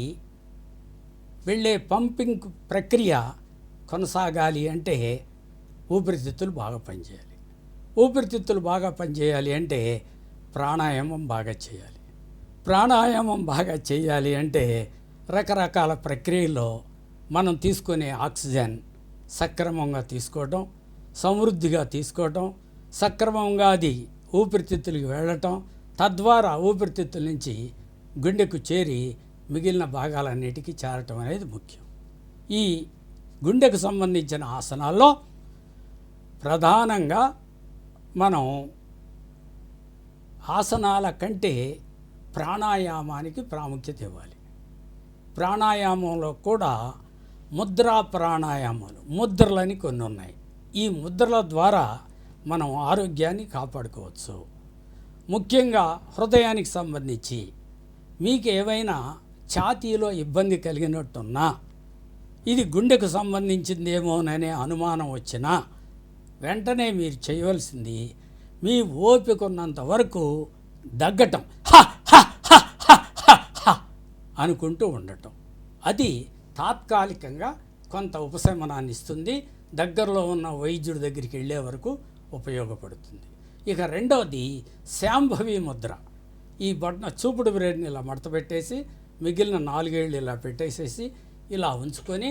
Speaker 2: వెళ్ళే పంపింగ్ ప్రక్రియ కొనసాగాలి అంటే ఊపిరితిత్తులు బాగా పనిచేయాలి. ఊపిరితిత్తులు బాగా పనిచేయాలి అంటే ప్రాణాయామం బాగా చేయాలి. ప్రాణాయామం బాగా చేయాలి అంటే రకరకాల ప్రక్రియల్లో మనం తీసుకునే ఆక్సిజన్ సక్రమంగా తీసుకోవటం, సమృద్ధిగా తీసుకోవటం, సక్రమంగా అది ఊపిరితిత్తులకు వెళ్ళటం, తద్వారా ఊపిరితిత్తుల నుంచి గుండెకు చేరి మిగిలిన భాగాలన్నిటికీ చేరటం అనేది ముఖ్యం. ఈ గుండెకు సంబంధించిన ఆసనాల్లో ప్రధానంగా మనం ఆసనాల కంటే ప్రాణాయామానికి ప్రాముఖ్యత ఇవ్వాలి. ప్రాణాయామంలో కూడా ముద్రా ప్రాణాయామాలు, ముద్రలని కొన్ని ఉన్నాయి. ఈ ముద్రల ద్వారా మనం ఆరోగ్యాన్ని కాపాడుకోవచ్చు. ముఖ్యంగా హృదయానికి సంబంధించి మీకు ఏవైనా ఛాతీలో ఇబ్బంది కలిగినట్టున్నా, ఇది గుండెకు సంబంధించిందేమోననే అనుమానం వచ్చినా వెంటనే మీరు చేయవలసింది మీ ఓపిక ఉన్నంత వరకు దగ్గటం, హ హ హ హ హ హ అనుకుంటూ ఉండటం. అది తాత్కాలికంగా కొంత ఉపశమనాన్ని ఇస్తుంది. దగ్గరలో ఉన్న వైద్యుడి దగ్గరికి వెళ్ళే వరకు ఉపయోగపడుతుంది. ఇక రెండవది శాంభవి ముద్ర. ఈ బొట్టన చూపుడు బ్రేడ్ని ఇలా మడత పెట్టేసి మిగిలిన 4 ఏళ్ళు ఇలా పెట్టేసేసి ఇలా ఉంచుకొని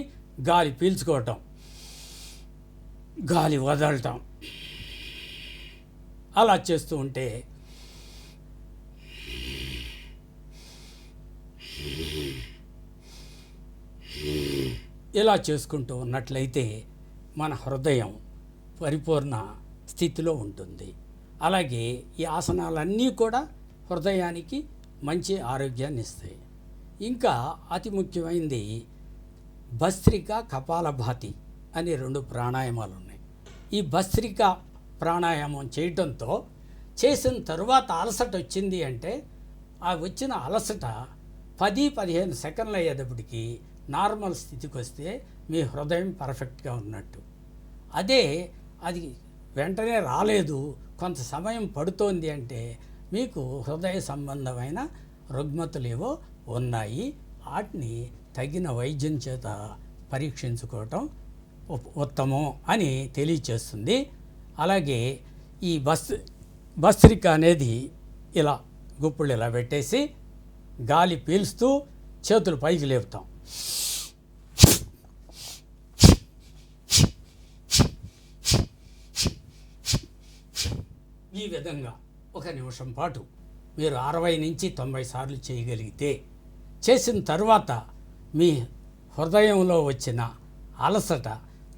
Speaker 2: గాలి పీల్చుకోవటం, గాలి వదలటం, అలా చేస్తూ ఉంటే ఇలా చేసుకుంటూ ఉన్నట్లయితే మన హృదయం పరిపూర్ణ స్థితిలో ఉంటుంది. అలాగే ఈ ఆసనాలన్నీ కూడా హృదయానికి మంచి ఆరోగ్యాన్ని ఇస్తాయి. ఇంకా అతి ముఖ్యమైనది భస్త్రిక, కపాలభాతి అనే 2 ప్రాణాయామాలు ఉన్నాయి. ఈ భస్త్రిక ప్రాణాయామం చేయటంతో చేసిన తరువాత అలసట వచ్చింది అంటే ఆ వచ్చిన అలసట 10-15 సెకండ్లు అయ్యేటప్పటికి నార్మల్ స్థితికి వస్తే మీ హృదయం పర్ఫెక్ట్గా ఉన్నట్టు. అదే అది వెంటనే రాలేదు, కొంత సమయం పడుతోంది అంటే మీకు హృదయ సంబంధమైన రుగ్మతలు ఏవో ఉన్నాయి. వాటిని తగిన వైద్యం చేత పరీక్షించుకోవటం ఉత్తమం అని తెలియచేస్తుంది. అలాగే ఈ భస్త్రిక అనేది ఇలా గుప్పుళ్ళు ఇలా పెట్టేసి గాలి పీల్చుతూ చేతులు పైకి లేపుతాం. ఈ విధంగా 1 నిమిషం పాటు మీరు 60 నుంచి 90 సార్లు చేయగలిగితే, చేసిన తర్వాత మీ హృదయంలో వచ్చిన అలసట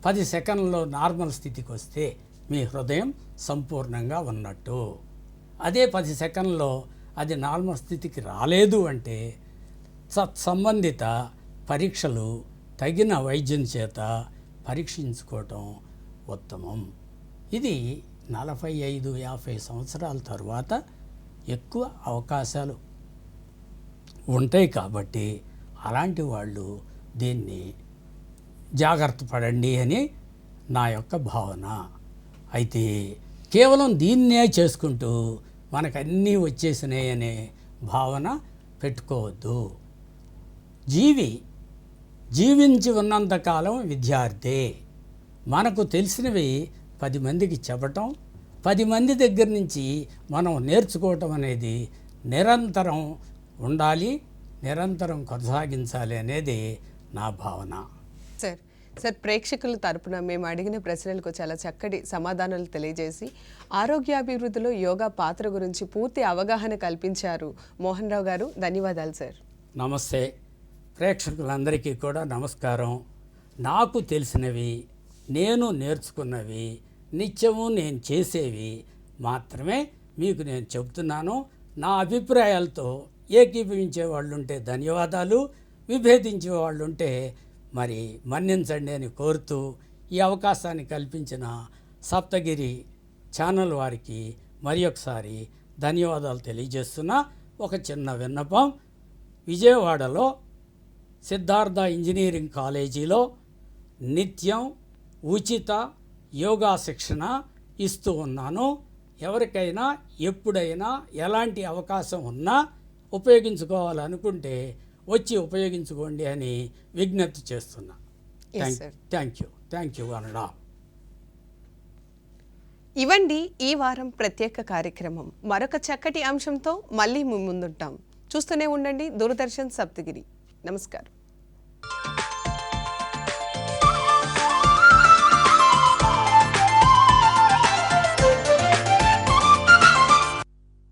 Speaker 2: 10 సెకండ్లలో నార్మల్ స్థితికి వస్తే మీ హృదయం సంపూర్ణంగా ఉన్నట్టు. అదే 10 సెకండ్లలో అది నార్మల్ స్థితికి రాలేదు అంటే సంబంధిత పరీక్షలు తగిన వైద్యం చేత పరీక్షించుకోవటం ఉత్తమం. ఇది 45-50 సంవత్సరాల తర్వాత ఎక్కువ అవకాశాలు ఉంటాయి. కాబట్టి అలాంటి వాళ్ళు దీన్ని జాగ్రత్త పడండి అని నా యొక్క భావన. అయితే కేవలం దీన్నే చేసుకుంటూ మనకన్నీ వచ్చేసినాయి అనే భావన పెట్టుకోవద్దు. జీవించి ఉన్నంతకాలం విద్యార్థి. మనకు తెలిసినవి 10 మందికి చెప్పటం, 10 మంది దగ్గర నుంచి మనం నేర్చుకోవటం అనేది నిరంతరం ఉండాలి. నిరంతరం కొనసాగించాలి అనేది నా భావన.
Speaker 1: సార్ ప్రేక్షకుల తరపున మేము అడిగిన ప్రశ్నలకు చాలా చక్కటి సమాధానాలు తెలియజేసి ఆరోగ్యాభివృద్ధిలో యోగా పాత్ర గురించి పూర్తి అవగాహన కల్పించారు మోహన్ రావు గారు. ధన్యవాదాలు సార్.
Speaker 2: నమస్తే. ప్రేక్షకులందరికీ కూడా నమస్కారం. నాకు తెలిసినవి, నేను నేర్చుకున్నవి, నిత్యము నేను చేసేవి మాత్రమే మీకు నేను చెబుతున్నాను. నా అభిప్రాయాలతో ఏకీభవించే వాళ్ళు ఉంటే ధన్యవాదాలు, విభేదించే వాళ్ళు ఉంటే మరి మన్నించండి అని కోరుతూ ఈ అవకాశాన్ని కల్పించిన సప్తగిరి ఛానల్ వారికి మరి ఒకసారి ధన్యవాదాలు తెలియజేస్తున్నా. ఒక చిన్న విన్నపం. విజయవాడలో సిద్ధార్థ ఇంజనీరింగ్ కాలేజీలో నిత్యం ఉచిత యోగా శిక్షణ ఇస్తూ ఉన్నాను. ఎవరికైనా ఎప్పుడైనా ఎలాంటి అవకాశం ఉన్నా ఉపయోగించుకోవాలనుకుంటే వచ్చి ఉపయోగించుకోండి అని విజ్ఞప్తి చేస్తున్నా. థ్యాంక్ యూ అనడా.
Speaker 1: ఇవండి ఈ వారం ప్రత్యేక కార్యక్రమం. మరొక చక్కటి అంశంతో మళ్ళీ మీ ముందుంటాం. చూస్తూనే ఉండండి దూరదర్శన్ సప్తగిరి. నమస్కారం.